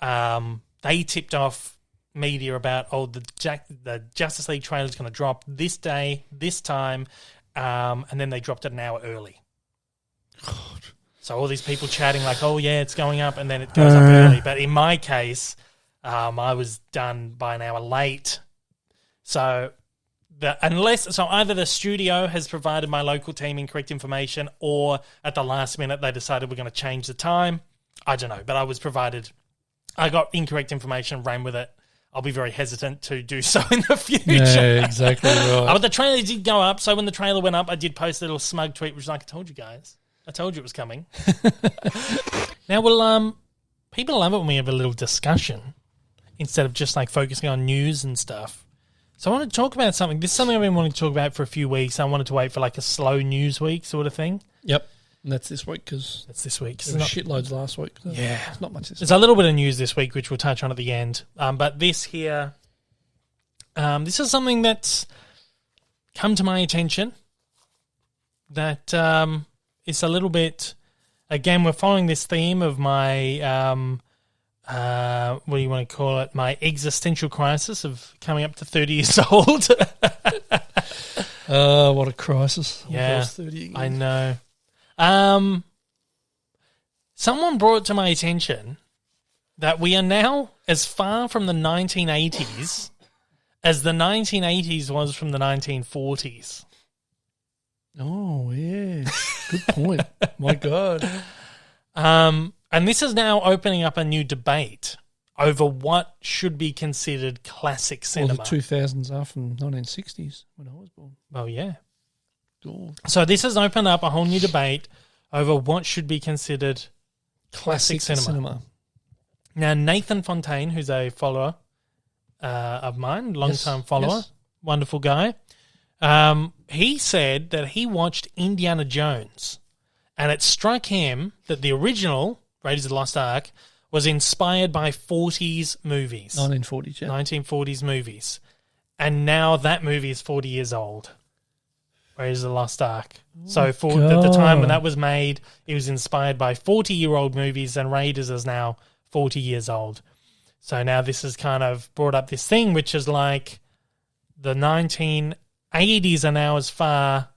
They tipped off media about, the Justice League trailer is going to drop this day, this time, and then they dropped it an hour early. God. So all these people chatting like, oh yeah, it's going up, and then it goes up early. But in my case, I was done by an hour late. So either the studio has provided my local team incorrect information, or at the last minute they decided we're going to change the time. I don't know, but I got incorrect information, ran with it. I'll be very hesitant to do so in the future. Yeah, exactly right. But the trailer did go up, so when the trailer went up, I did post a little smug tweet, which was like, I told you guys. I told you it was coming. Now, people love it when we have a little discussion instead of just like focusing on news and stuff. So I want to talk about something. This is something I've been wanting to talk about for a few weeks. I wanted to wait for like a slow news week sort of thing. Yep. And that's this week because... That's this week. There was shitloads last week. Yeah. There's not much this week. There's a little bit of news this week, which we'll touch on at the end. But this here... this is something that's come to my attention that it's a little bit... Again, we're following this theme of my... what do you want to call it? My existential crisis of coming up to 30 years old. What a crisis. Yeah, 30 years. I know. Someone brought to my attention that we are now as far from the 1980s as the 1980s was from the 1940s. Oh, yeah. Good point. My God. And this is now opening up a new debate over what should be considered classic cinema. Well, the 2000s are from 1960s when I was born. Oh, yeah. God. So this has opened up a whole new debate over what should be considered classic cinema. Now, Nathan Fontaine, who's a follower of mine, long-time follower, wonderful guy, he said that he watched Indiana Jones and it struck him that the original Raiders of the Lost Ark was inspired by 40s movies. 1940s, yeah. 1940s movies. And now that movie is 40 years old. Raiders of the Lost Ark. So for the time when that was made, it was inspired by 40-year-old movies, and Raiders is now 40 years old. So now this has kind of brought up this thing, which is like the 1980s are now as far...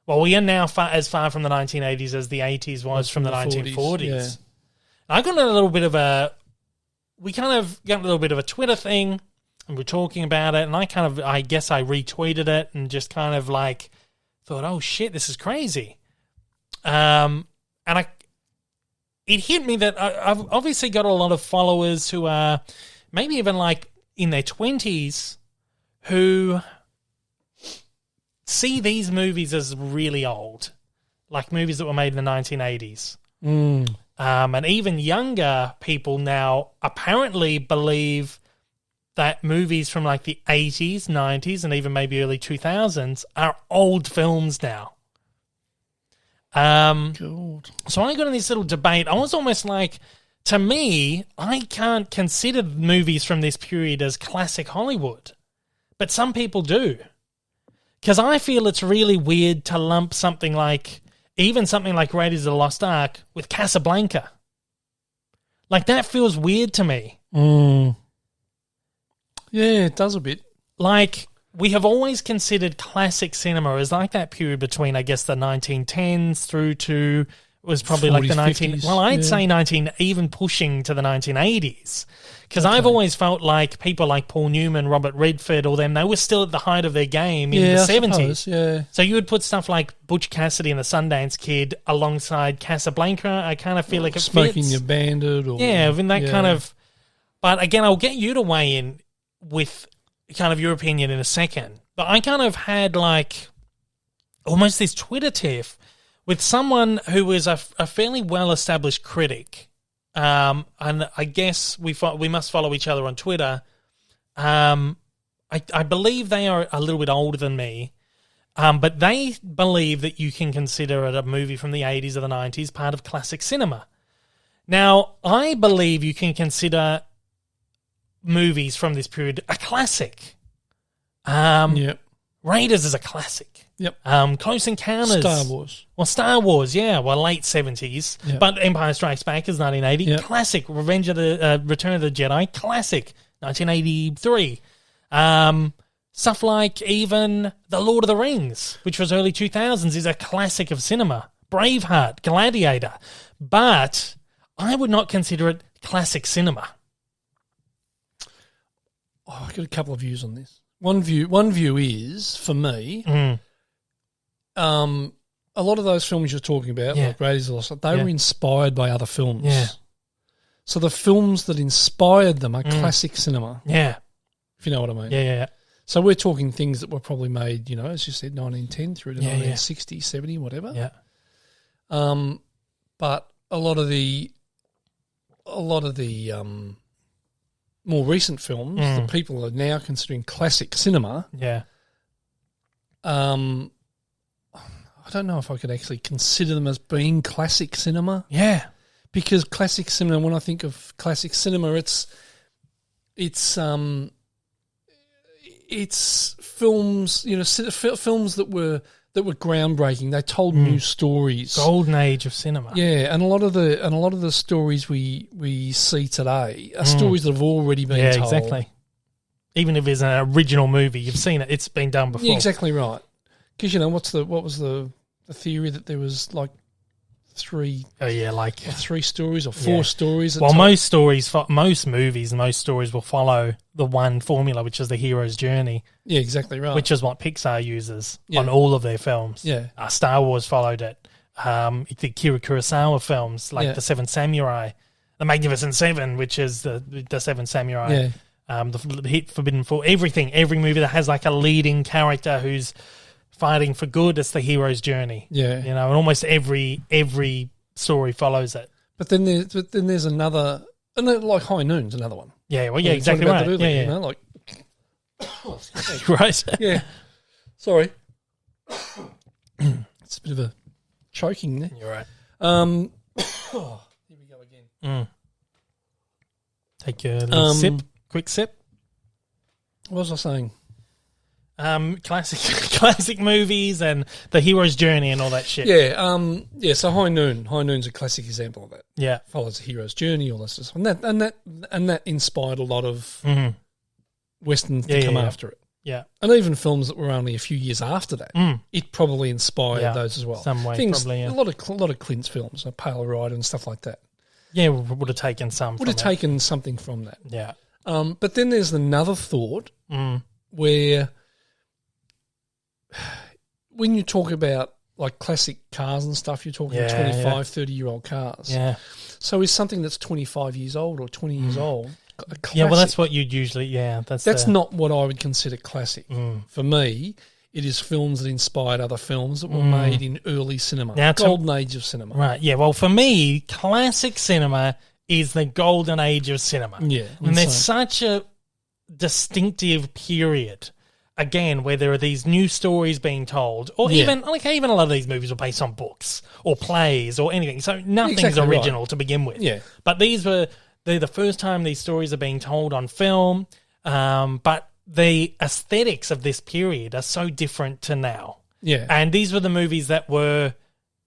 Well, we are now as far from the 1980s as the 80s was from the 1940s. Yeah. I got a little bit of a... We kind of got a little bit of a Twitter thing, and we're talking about it, and I guess I retweeted it and just kind of like thought, oh shit, this is crazy. And it hit me that I've obviously got a lot of followers who are maybe even like in their 20s who see these movies as really old, like movies that were made in the 1980s. And even younger people now apparently believe that movies from like the 80s, 90s, and even maybe early 2000s are old films now. God. So I got in this little debate. I was almost like, to me, I can't consider movies from this period as classic Hollywood, but some people do. Because I feel it's really weird to lump something like Raiders of the Lost Ark with Casablanca. Like, that feels weird to me. Yeah, it does a bit. Like, we have always considered classic cinema as like that period between, I guess, the 1910s through to, was probably 40s, like the 50s, I'd say even pushing to the 1980s. Because I've always felt like people like Paul Newman, Robert Redford, all them, they were still at the height of their game in the 70s. Suppose, So you would put stuff like Butch Cassidy and the Sundance Kid alongside Casablanca. I kind of feel like it Smoking fits. Your Bandit. Or, in that kind of... But again, I'll get you to weigh in with kind of your opinion in a second. But I kind of had like almost this Twitter tiff with someone who was a fairly well-established critic. And I guess we must follow each other on Twitter. I believe they are a little bit older than me, but they believe that you can consider it a movie from the 80s or the 90s, part of classic cinema. Now, I believe you can consider movies from this period a classic. Raiders is a classic. Yep. Close Encounters. Star Wars. Well, Star Wars, late 70s. Yep. But Empire Strikes Back is 1980. Yep. Classic. Return of the Jedi. Classic. 1983. Stuff like even The Lord of the Rings, which was early 2000s, is a classic of cinema. Braveheart, Gladiator. But I would not consider it classic cinema. Oh, I've got a couple of views on this. One view is, for me, a lot of those films you're talking about, like Raiders of the Lost Ark, they were inspired by other films. Yeah. So the films that inspired them are classic cinema. Yeah. If you know what I mean. Yeah. So we're talking things that were probably made, as you said, 1910 through to 1960, 70, whatever. Yeah. But a lot of the more recent films that people are now considering classic cinema. Yeah. I don't know if I could actually consider them as being classic cinema. Yeah. Because classic cinema, when I think of classic cinema, it's films, films that were groundbreaking. They told new stories. Golden age of cinema. Yeah, and a lot of the stories we see today are stories that have already been told. Yeah, exactly. Even if it's an original movie, you've seen it. It's been done before. Yeah, exactly right. Because what was the theory that there was like three stories or four stories? Well, most movies and most stories will follow the one formula, which is the hero's journey. Yeah, exactly right. Which is what Pixar uses on all of their films. Yeah. Star Wars followed it. The Akira Kurosawa films, like The Seven Samurai, The Magnificent Seven, which is the Seven Samurai. Yeah. The hit Forbidden Four, everything, every movie that has like a leading character who's fighting for good, it's the hero's journey. Yeah. And almost every story follows it. But then there's another, and like High Noon's another one. Yeah, well, exactly right. Earlier, yeah. Right. Right. Yeah. Sorry. It's a bit of a choking there. You're right. Here we go again. Take a little quick sip. What was I saying? Classic movies and the hero's journey and all that shit. Yeah. So High Noon's a classic example of that. Yeah, follows the hero's journey, all that stuff, and that inspired a lot of westerns to come after it. Yeah, and even films that were only a few years after that, it probably inspired those as well. Some way, probably. Yeah. A lot of Clint's films, Pale Rider and stuff like that. Yeah, would have taken some. Would have taken something from that. Yeah. But then there's another thought where when you talk about like classic cars and stuff, you're talking 25, 30-year-old cars. Yeah. So is something that's 25 years old or 20 years old a classic? Yeah, well, that's what you'd usually, that's not what I would consider classic. For me, It is films that inspired other films that were made in early cinema. Now, golden age of cinema. Right, yeah. Well, for me, classic cinema is the golden age of cinema. Yeah. And there's such a distinctive period, again, where there are these new stories being told, or even a lot of these movies are based on books or plays or anything. So nothing's original to begin with. Yeah. But they're the first time these stories are being told on film, but the aesthetics of this period are so different to now. Yeah. And these were the movies that were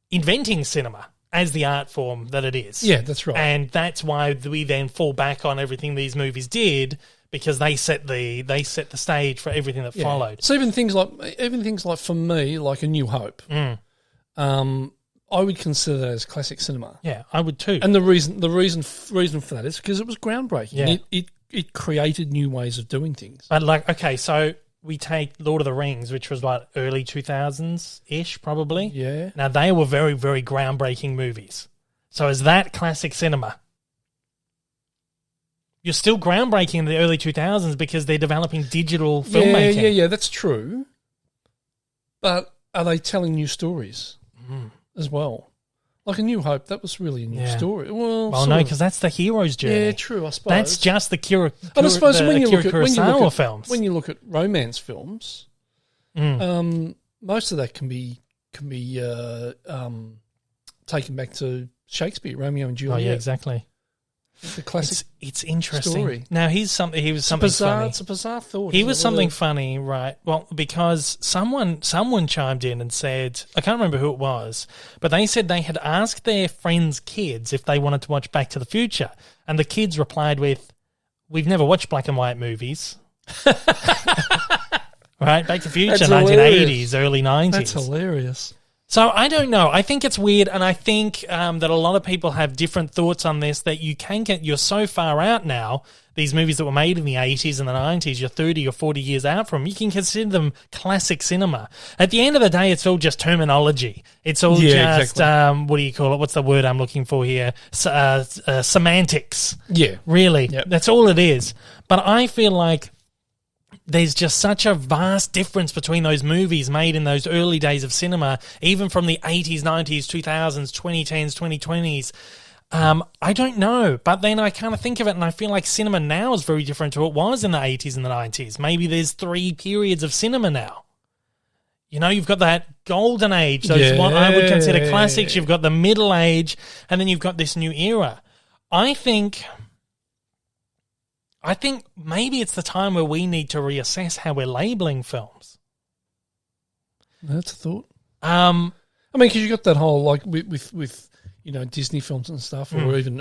inventing cinema as the art form that it is. Yeah, that's right. And that's why we then fall back on everything these movies did, because they set the stage for everything that followed. So even things like for me, like A New Hope, I would consider that as classic cinema. Yeah, I would too. And the reason for that is because it was groundbreaking. Yeah. It created new ways of doing things. But like, okay, so we take Lord of the Rings, which was what, early 2000s-ish probably? Yeah. Now, they were very, very groundbreaking movies. So is that classic cinema? You're still groundbreaking in the early 2000s because they're developing digital filmmaking. Yeah, that's true. But are they telling new stories as well? Like A New Hope, that was really a new story. Well, no, because that's the hero's journey. Yeah, true, I suppose. That's just the But I suppose when you look at films. When you look at romance films, most of that can be taken back to Shakespeare, Romeo and Juliet. Oh, yeah, exactly. The classic it's interesting. story. Now, he was something funny. It's a bizarre thought. He was something funny, right? Well, because someone chimed in and said, I can't remember who it was, but they said they had asked their friends' kids if they wanted to watch Back to the Future, and the kids replied with, "We've never watched black and white movies." Right? Back to the Future, 1980s, early 90s. That's hilarious. So I don't know. I think it's weird, and I think that a lot of people have different thoughts on this, that you're so far out now, these movies that were made in the 80s and the 90s, you're 30 or 40 years out from, you can consider them classic cinema. At the end of the day, it's all just terminology. It's all what do you call it? What's the word I'm looking for here? Semantics. Yeah. Really. Yep. That's all it is. But I feel like there's just such a vast difference between those movies made in those early days of cinema, even from the 80s, 90s, 2000s, 2010s, 2020s. I don't know. But then I kind of think of it and I feel like cinema now is very different to what it was in the 80s and the 90s. Maybe there's 3 periods of cinema now. You know, you've got that golden age, those what I would consider classics. You've got the middle age, and then you've got this new era. I think maybe it's the time where we need to reassess how we're labeling films. That's a thought. I mean, because you got that whole, like, with Disney films and stuff, or even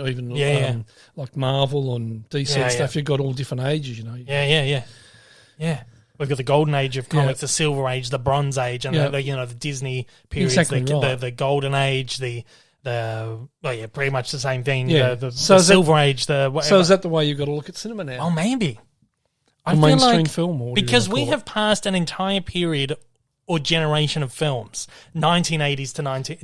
like Marvel and DC and stuff. You've got all different ages, Yeah. We've got the golden age of comics, the silver age, the bronze age, and the Disney periods, the golden age, pretty much the same thing. Yeah. The silver age, the whatever. So is that the way you've got to look at cinema now? Oh, maybe. I feel mainstream film, or because we have passed an entire period or generation of films, 1980s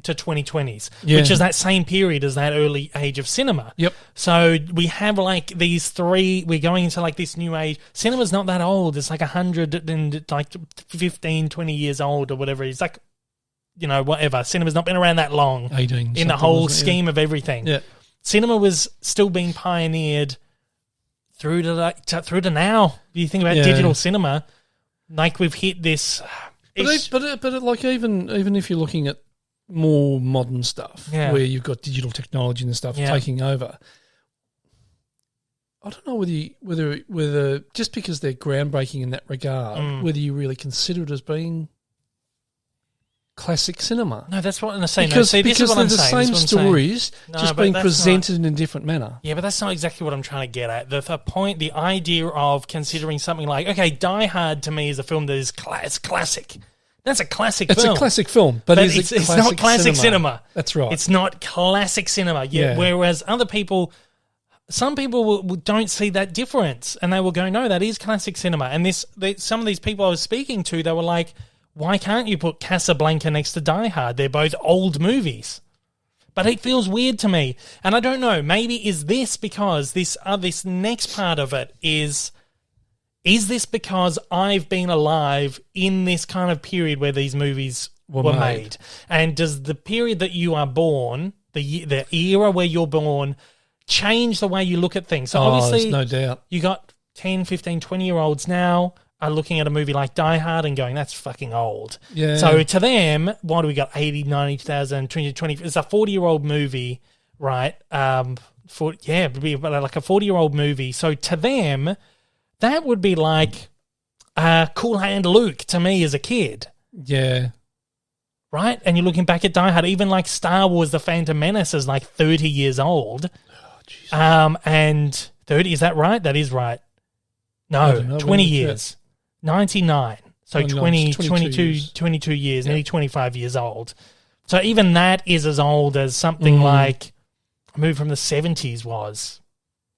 to 2020s, which is that same period as that early age of cinema. Yep. So we have like these 3, we're going into like this new age. Cinema's not that old. It's like 15, 20 years old or whatever. It's like, whatever. Cinema's not been around that long 18 in the whole scheme of everything. Yeah. Cinema was still being pioneered through to now. You think about digital cinema, like we've hit this. But like even if you're looking at more modern stuff, where you've got digital technology and stuff taking over, I don't know whether just because they're groundbreaking in that regard, whether you really consider it as being classic cinema. No, that's what I'm saying. Because this is what they're I'm the saying. same stories, just being presented in a different manner. Yeah, but that's not exactly what I'm trying to get at. The point, the idea of considering something like, okay, Die Hard to me is a film that is classic. That's a classic film. It's a classic film, but it's not classic cinema. That's right. It's not classic cinema. Yeah. Whereas other people, some people don't see that difference, and they will go, no, that is classic cinema. And some of these people I was speaking to, they were like, why can't you put Casablanca next to Die Hard? They're both old movies. But it feels weird to me. And I don't know, maybe is this because this next part of it is is this because I've been alive in this kind of period where these movies were made? And does the period that you are born, the era where you're born, change the way you look at things? So obviously, there's no doubt. You got 10, 15, 20-year-olds now are looking at a movie like Die Hard and going, that's fucking old. Yeah. So to them, what do we got? 80, 90, 2000, 20. It's a 40-year-old movie, right? It'd be like a 40-year-old movie. So to them, that would be like Cool Hand Luke to me as a kid. Yeah. Right? And you're looking back at Die Hard, even like Star Wars The Phantom Menace is like 30 years old. Oh, Jesus. And 30, is that right? That is right. No, 20 years. 99. So 22 years, nearly 25 years old. So even that is as old as something like a movie from the 70s was.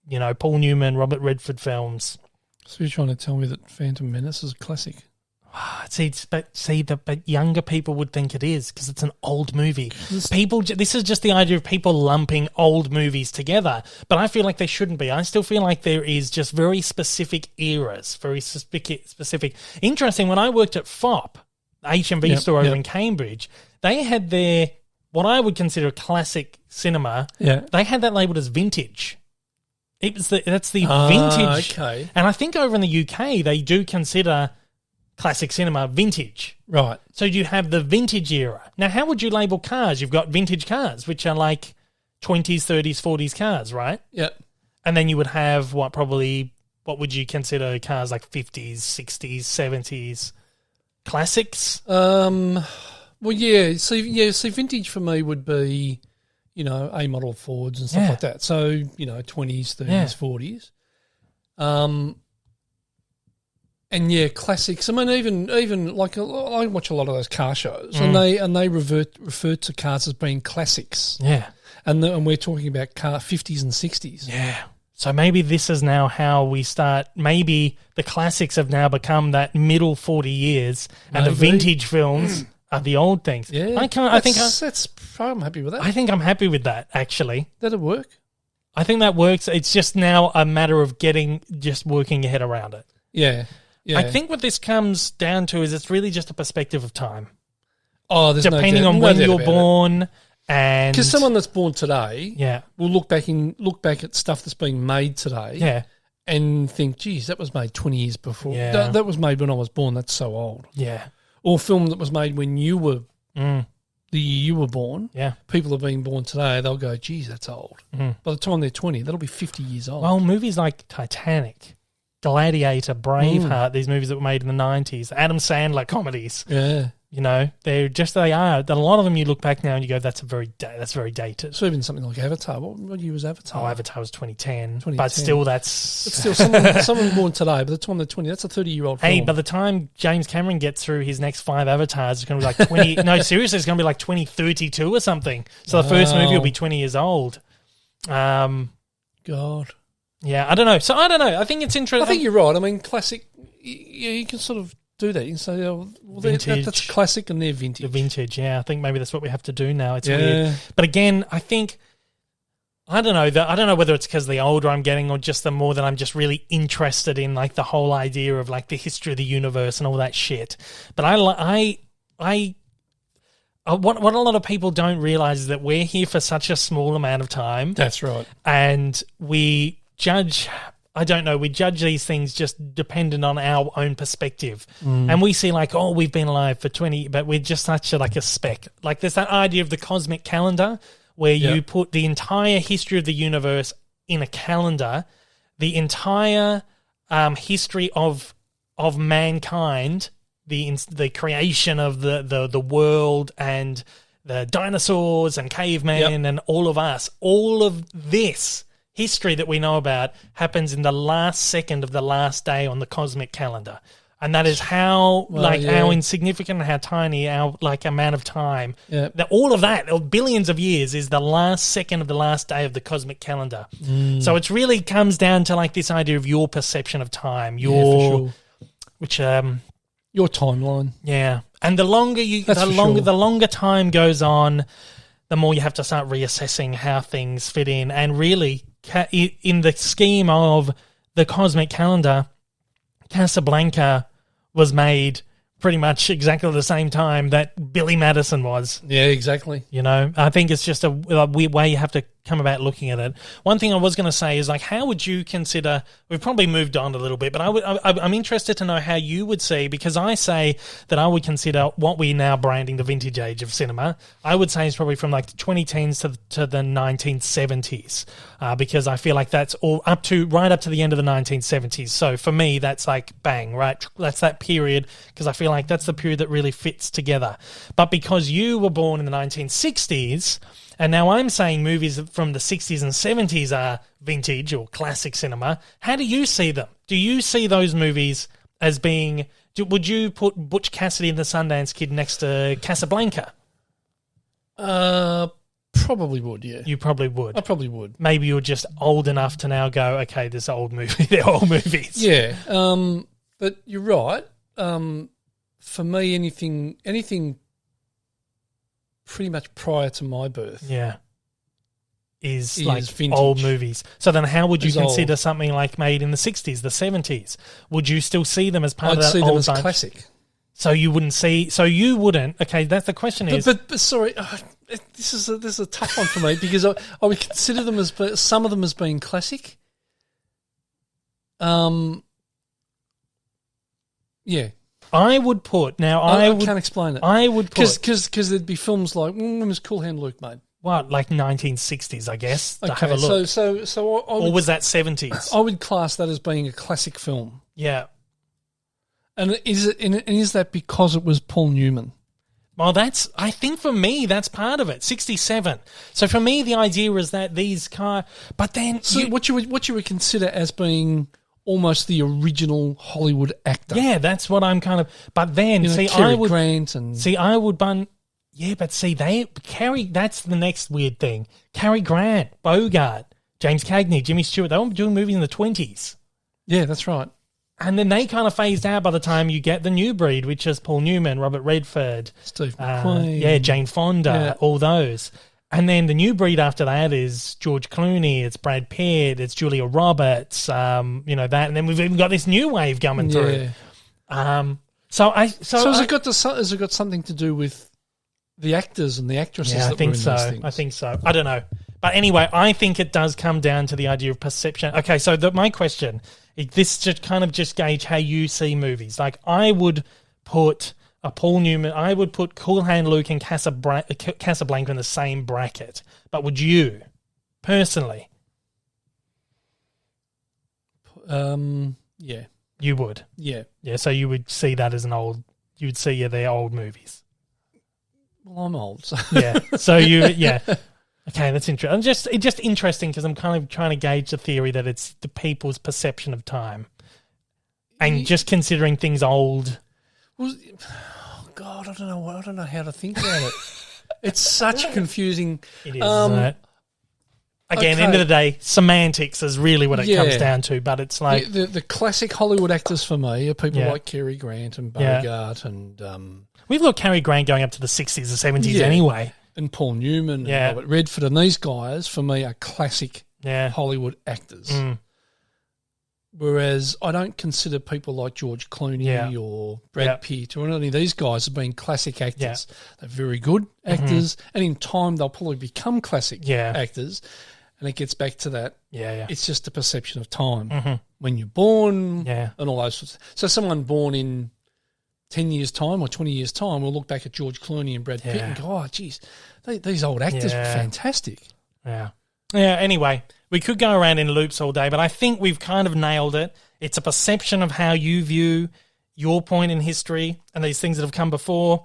You know, Paul Newman, Robert Redford films. So you're trying to tell me that Phantom Menace is a classic? But younger people would think it is because it's an old movie. This is just the idea of people lumping old movies together. But I feel like they shouldn't be. I still feel like there is just very specific eras, very specific. Interesting. When I worked at FOP, HMV store over in Cambridge, they had their what I would consider classic cinema. Yeah, they had that labeled as vintage. That's the vintage. Okay. And I think over in the UK they do consider classic cinema vintage. Right. So you have the vintage era. Now, how would you label cars? You've got vintage cars, which are like 20s, 30s, 40s cars, right? Yep. And then you would have what would you consider cars like 50s, 60s, 70s? Classics? Well, yeah. See, vintage for me would be, A model Fords and stuff like that. So, 20s, 30s, 40s. And classics. I mean, even like I watch a lot of those car shows, and they refer to cars as being classics. Yeah, and we're talking about car 50s and 60s. Yeah. So maybe this is now how we start. Maybe the classics have now become that middle 40 years, and the vintage films are the old things. Yeah, I'm happy with that. I think I'm happy with that. Actually, that'll work. I think that works. It's just now a matter of working your head around it. Yeah. Yeah. I think what this comes down to is it's really just a perspective of time. Oh, there's depending on when you're born, and because someone that's born today, will look back at stuff that's being made today, and think, geez, that was made 20 years before. Yeah. That was made when I was born. That's so old. Yeah. Or film that was made when you were the year you were born. Yeah. People are being born today. They'll go, geez, that's old. By the time they're 20, that'll be 50 years old. Well, movies like Titanic, Gladiator, Braveheart, these movies that were made in the 90s, Adam Sandler comedies. Yeah. They are. A lot of them you look back now and you go, that's very dated. So even something like Avatar. What year was Avatar? Oh, Avatar was 2010. But still, that's someone born today, by the time they're 20, that's a 30-year-old film. Hey, by the time James Cameron gets through his next 5 Avatars, it's going to be like 20... no, seriously, it's going to be like 2032 or something. So the first movie will be 20 years old. God. Yeah, I don't know. So I don't know. I think it's interesting. I think you're right. I mean, classic, you can sort of do that. You can say, that's classic and they're vintage. The vintage, yeah. I think maybe that's what we have to do now. It's weird. But again, I think, I don't know. I don't know whether it's because the older I'm getting or just the more that I'm just really interested in like the whole idea of like the history of the universe and all that shit. But what a lot of people don't realize is that we're here for such a small amount of time. That's right. And we judge these things just dependent on our own perspective. And we see like, oh, we've been alive for 20, but we're just such a speck. Like there's that idea of the cosmic calendar where you put the entire history of the universe in a calendar, the entire history of mankind, the creation of the world and the dinosaurs and cavemen and all of us, all of this history that we know about happens in the last second of the last day on the cosmic calendar. And that is how how insignificant and how tiny our amount of time. That all of that, billions of years, is the last second of the last day of the cosmic calendar. So it really comes down to this idea of your perception of time, your timeline. Yeah. And the longer time goes on, the more you have to start reassessing how things fit in. And really, in the scheme of the cosmic calendar, Casablanca was made pretty much exactly the same time that Billy Madison was. Yeah, exactly. You know, I think it's just a weird way you have to come about looking at it. One thing I was going to say is, like, how would you consider, we've probably moved on a little bit, but I'm interested to know how you would see, because I say that I would consider what we're now branding the vintage age of cinema, I would say is probably from like the 2010s to the 1970s, because I feel like that's all right up to the end of the 1970s. So for me, that's like bang, right? That's that period, because I feel like that's the period that really fits together. But because you were born in the 1960s, and now I'm saying movies from the 60s and 70s are vintage or classic cinema, how do you see them? Do you see those movies as being... would you put Butch Cassidy and the Sundance Kid next to Casablanca? Probably would, yeah. You probably would. I probably would. Maybe you're just old enough to now go, okay, this old movie. They're old movies. Yeah, but you're right. For me, anything pretty much prior to my birth. Yeah. Is like vintage. Old movies. So then how would you consider old. something like made in the 60s, the 70s? Would you still see them as part I'd of that see old them as bunch? classic. So you wouldn't, okay, that's the question is... But sorry, this is a tough one for me, because I would consider them as, some of them as being classic. Yeah. I would put, now I can't explain it. I would put... Because there'd be films like, when was Cool Hand Luke made? What, like 1960s, I guess, to Okay, have a look. So I would, or was that 70s? I would class that as being a classic film. Yeah. And is that because it was Paul Newman? Well, I think for me, that's part of it. 67. So for me, the idea is that these but then... So what you would consider as being almost the original Hollywood actor. Yeah, that's what I'm kind of... But then, Cary Grant and... I would bun... Yeah, but that's the next weird thing. Cary Grant, Bogart, James Cagney, Jimmy Stewart, they were doing movies in the 20s. Yeah, that's right. And then they kind of phased out by the time you get the new breed, which is Paul Newman, Robert Redford, Steve McQueen. Yeah, Jane Fonda, all those. And then the new breed after that is George Clooney, it's Brad Pitt, it's Julia Roberts, that. And then we've even got this new wave coming through. So has it got something to do with the actors and the actresses? Yeah, I think so. I don't know. But anyway, I think it does come down to the idea of perception. Okay, so my question, this just kind of just gauge how you see movies. Like, I would put a Paul Newman, I would put Cool Hand Luke and Casablanca in the same bracket. But would you, personally? Yeah. You would? Yeah. Yeah, so you would see that as you would see they're old movies. Well, I'm old. So. Yeah. So yeah. Okay, that's interesting. It's just interesting because I'm kind of trying to gauge the theory that it's the people's perception of time, and just considering things old. Well, God, I don't know how to think about it. It's such confusing. It is, isn't it? Again, at the end of the day, semantics is really what it comes down to. But it's like the classic Hollywood actors for me are people like Cary Grant and Bogart and. We've got Cary Grant going up to the 60s or 70s anyway. And Paul Newman and Robert Redford, and these guys, for me, are classic Hollywood actors. Mm. Whereas I don't consider people like George Clooney or Brad Pitt or any of these guys as being classic actors. Yeah. They're very good actors, and in time they'll probably become classic actors. And it gets back to that. Yeah. It's just a perception of time. When you're born and all those sorts of things. So someone born in 10 years' time or 20 years' time, we'll look back at George Clooney and Brad Pitt and go, oh, geez, these old actors were fantastic. Yeah. Yeah, anyway, we could go around in loops all day, but I think we've kind of nailed it. It's a perception of how you view your point in history and these things that have come before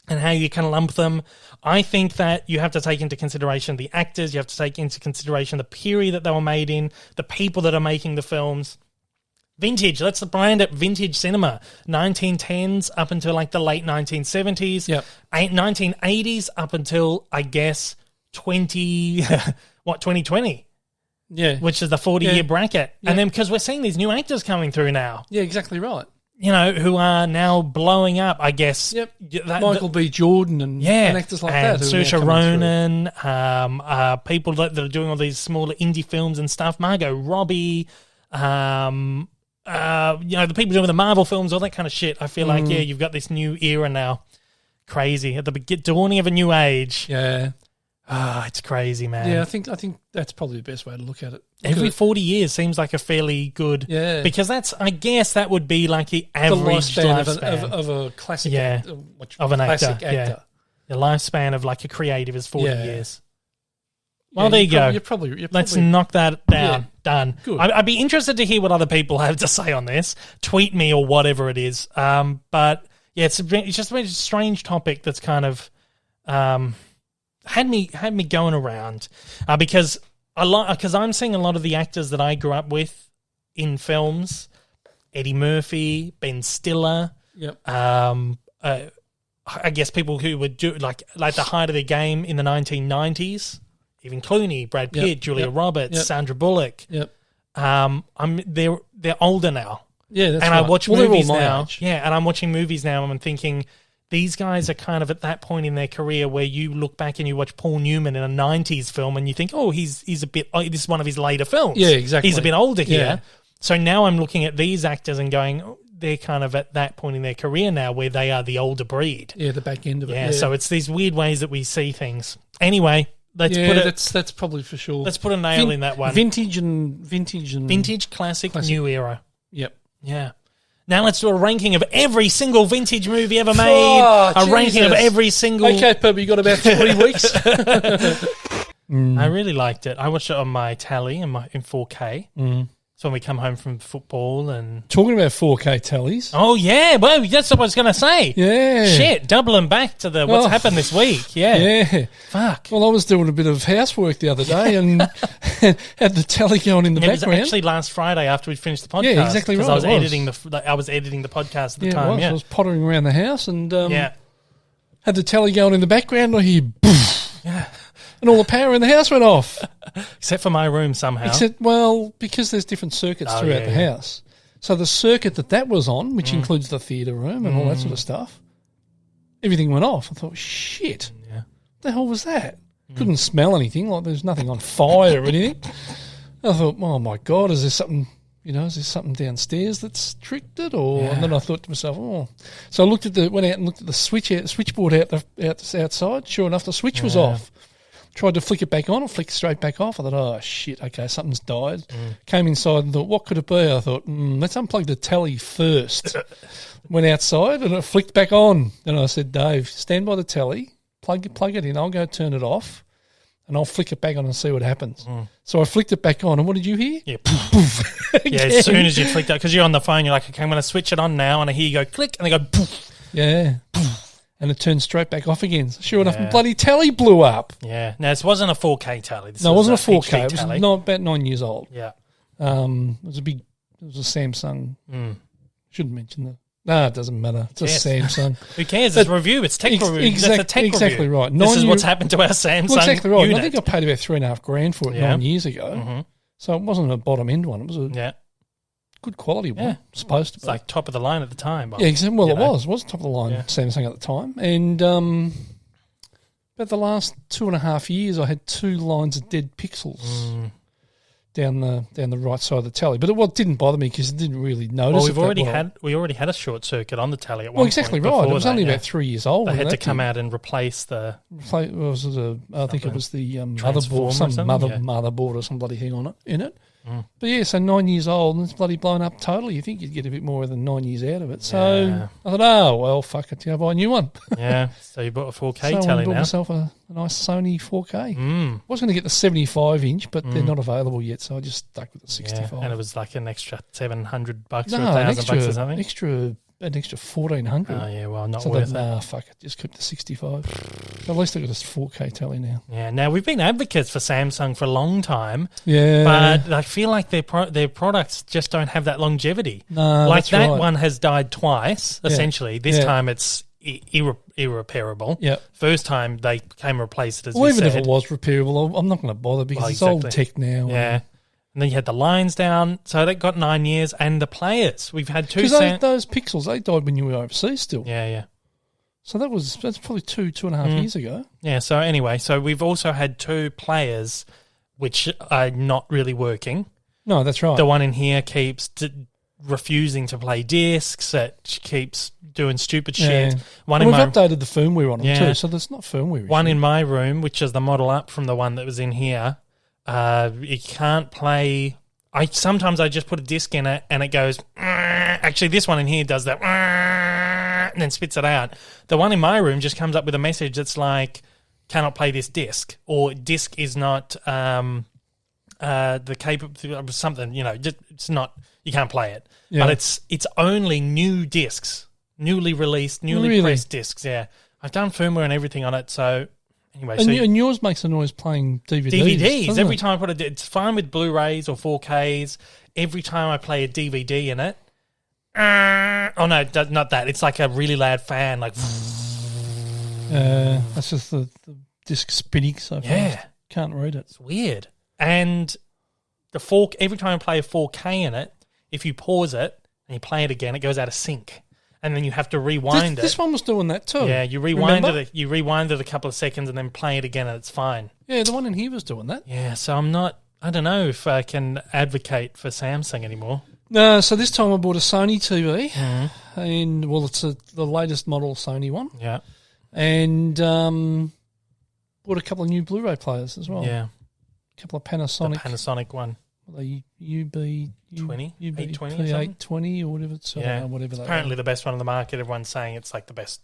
and how you can lump them. I think that you have to take into consideration the actors, you have to take into consideration the period that they were made in, the people that are making the films. Vintage, let's brand it vintage cinema. 1910s up until like the late 1970s. Yep. 1980s up until, I guess, 2020. Yeah. Which is the 40-year bracket. Yeah. And then because we're seeing these new actors coming through now. Yeah, exactly right. Who are now blowing up, I guess. Yep. Michael B. Jordan and actors like that. Saoirse Ronan, people that are doing all these smaller indie films and stuff. Margot Robbie, the people doing the Marvel films, all that kind of shit. I feel like, you've got this new era now. Crazy. At the dawning of a new age. Yeah. It's crazy, man. Yeah, I think that's probably the best way to look at it. Every 40 years seems like a fairly good... Yeah. Because I guess that would be like the average lifespan. Of a classic actor. Of an actor. Yeah. The lifespan of like a creative is 40 years. Well, there you go. You're probably Let's knock that down. Yeah. Done. Good. I'd be interested to hear what other people have to say on this. Tweet me or whatever it is. But yeah, it's just a very strange topic that's kind of had me going around because I'm seeing a lot of the actors that I grew up with in films: Eddie Murphy, Ben Stiller. Yep. I guess people who would do like the height of their game in the 1990s. Even Clooney, Brad Pitt, Julia Roberts, Sandra Bullock. Yep. They're older now. Yeah, that's and right. I watch they're movies all my now. age. Yeah, and I'm watching movies now, and I'm thinking these guys are kind of at that point in their career where you look back and you watch Paul Newman in a 90s film, and you think, oh, he's a bit. Oh, this is one of his later films. Yeah, exactly. He's a bit older here. Yeah. So now I'm looking at these actors and going, oh, they're kind of at that point in their career now where they are the older breed. Yeah, the back end of it. Yeah, so it's these weird ways that we see things. Anyway. Let's put it. That's probably for sure. Let's put a nail in that one. Vintage, classic, new era. Yep. Yeah. Now let's do a ranking of every single vintage movie ever made. Oh, a ranking of every single. Okay, Pub, you got about 3 weeks. I really liked it. I watched it on my tally in 4K. So when we come home from football and talking about 4K tallies. Oh yeah, well that's what I was going to say. Yeah, shit, doubling back to the what's happened this week. Yeah, fuck. Well, I was doing a bit of housework the other day and had the tally going in the background. It was actually last Friday after we finished the podcast. Yeah, exactly right. I was editing the podcast at the time. I was pottering around the house and had the tally going in the background. I hear and all the power in the house went off. Except for my room somehow. Because there's different circuits throughout the house. So the circuit that was on, which includes the theatre room and all that sort of stuff, everything went off. I thought, shit, what the hell was that? Couldn't smell anything, like there's nothing on fire or anything. I thought, oh my God, is there something, is there something downstairs that's tricked it? And then I thought to myself, So I went out and looked at the switchboard outside. Sure enough, the switch was off. Tried to flick it back on, it flicked straight back off. I thought, oh, shit, okay, something's died. Came inside and thought, what could it be? I thought, let's unplug the telly first. Went outside and it flicked back on. And I said, Dave, stand by the telly, plug it in, I'll go turn it off, and I'll flick it back on and see what happens. So I flicked it back on, and what did you hear? Yeah, poof. Yeah, as soon as you flicked it, because you're on the phone, you're like, okay, I'm going to switch it on now, and I hear you go click, and they go poof. Yeah, and it turned straight back off again. Sure enough, the bloody telly blew up. Yeah. Now, this wasn't a 4K tally. It wasn't a 4K. It was about 9 years old. Yeah. It was a Samsung. Shouldn't mention that. No, it doesn't matter. It's a Samsung. Who cares? It's a review. It's tech review. Exactly right. This is what's happened to our Samsung. Well, exactly right. Unit. I think I paid about $3,500 for it 9 years ago. So it wasn't a bottom end one. It was a good quality one. Supposed to be. It's like top of the line at the time. Yeah, exactly. Well, it was. It was top of the line Samsung at the time. And about the last 2.5 years, I had 2 lines of dead pixels down the right side of the tally. But it didn't bother me because it didn't really notice. Well, we already had a short circuit on the tally at one point. Well, exactly right. It was only about 3 years old. They had to come out and replace the. I think it was the motherboard, some motherboard or some bloody thing in it. But yeah, so 9 years old and it's bloody blown up totally. You think you'd get a bit more than 9 years out of it. So I thought, oh, well, fuck it, I'll buy a new one. Yeah, so you bought a 4K tally I bought myself a nice Sony 4K. I was going to get the 75-inch, but they're not available yet, so I just stuck with the 65. Yeah, and it was like an extra $700 or $1,000 or something? An extra $1,400. Oh, yeah, well, not worth it. Nah, fuck it, just keep the 65. So at least I got a 4K tally now. Yeah, now we've been advocates for Samsung for a long time. Yeah. But I feel like their products just don't have that longevity. No, like that one has died twice, essentially. This Yeah. time it's irreparable. Yeah. First time they came and replaced it as Well, we even said. if it was repairable, I'm not going to bother because it's old tech now. Yeah. And then you had the lines down, so that got 9 years, and the players. We've had 2... Because those pixels, they died when you were overseas still. Yeah, yeah. So that's probably 2.5 years ago. Yeah, so anyway, we've also had 2 players which are not really working. No, that's right. The one in here keeps refusing to play discs. It keeps doing stupid shit. We've updated the firmware on them too, so there's not firmware. One in my room, which is the model up from the one that was in here, it can't play. Sometimes I just put a disc in it and it goes. Actually, this one in here does that and then spits it out. The one in my room just comes up with a message that's like, "Cannot play this disc," or "Disc is not the capable of something." Just it's not. You can't play it. Yeah. But it's only new discs, newly released, newly pressed discs. Yeah, I've done firmware and everything on it. So anyway, and yours makes a noise playing DVDs. DVDs every time I put it's fine with Blu-rays or 4Ks. Every time I play a DVD in it, oh no, not that. It's like a really loud fan, like. That's just the disc spinning so fast. Yeah, can't read it. It's weird. And every time I play a 4K in it, if you pause it and you play it again, it goes out of sync, and then you have to rewind it. This one was doing that too. Yeah, you rewind it. You rewind it a couple of seconds and then play it again, and it's fine. Yeah, the one in here was doing that. Yeah, so I don't know if I can advocate for Samsung anymore. No, so this time I bought a Sony TV, and it's the latest model Sony one. Yeah, and bought a couple of new Blu-ray players as well. Yeah, a couple of Panasonic. The Panasonic one. The UB20, 820 820 or whatever. Whatever. Apparently the best one on the market. Everyone's saying it's like the best.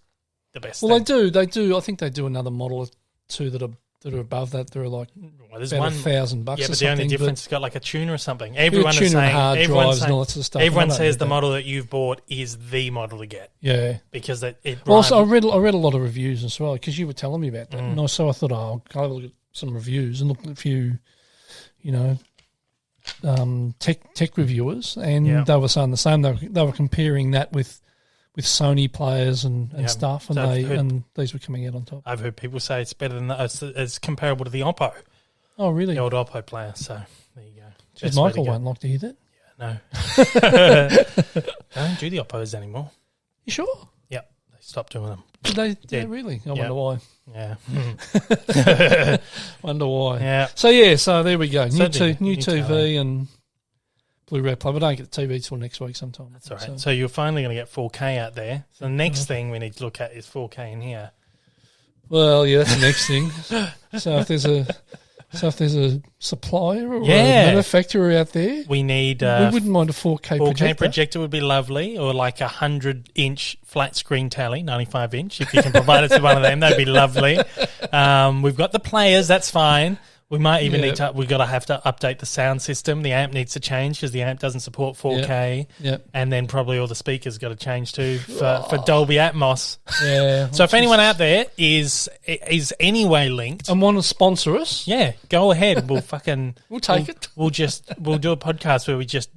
Well, thing. They do. I think they do another model or two that are above that. They're like there's about $1,000. Yeah, but the only difference is got like a tuner or something. Everyone is saying hard drives and all that sort of stuff. Everyone says the model that you've bought is the model to get. Yeah, because it. Well, also, I read a lot of reviews as well because you were telling me about that, and so I thought I'll have a look at some reviews and look at a few, tech reviewers, and they were saying the same. They were comparing that with Sony players and stuff, and and these were coming out on top. I've heard people say it's better than it's comparable to the Oppo. Oh, really? The old Oppo player. So there you go. Michael won't like to hear that. Yeah, no. I don't do the Oppos anymore. You sure? Yep, they stopped doing them. Did they? Yeah, really? I wonder why. Yeah. Wonder why. Yeah. So there we go. New TV and Blu-ray player. But I don't get the TV till next week sometime. That's all right. So you're finally going to get 4K out there. So the next thing we need to look at is 4K in here. Well, yeah, that's the next thing. So if there's a supplier or a manufacturer out there, we need. We wouldn't mind a 4K projector. 4K projector would be lovely, or like a 100-inch flat screen telly, 95-inch. If you can provide us with one of them, that'd be lovely. We've got the players. That's fine. We might even need to. We've got to have to update the sound system. The amp needs to change because the amp doesn't support 4K. Yep. And then probably all the speakers got to change too for Dolby Atmos. Yeah. So if anyone out there is anyway linked and want to sponsor us, go ahead. We'll we'll take it. We'll do a podcast where we just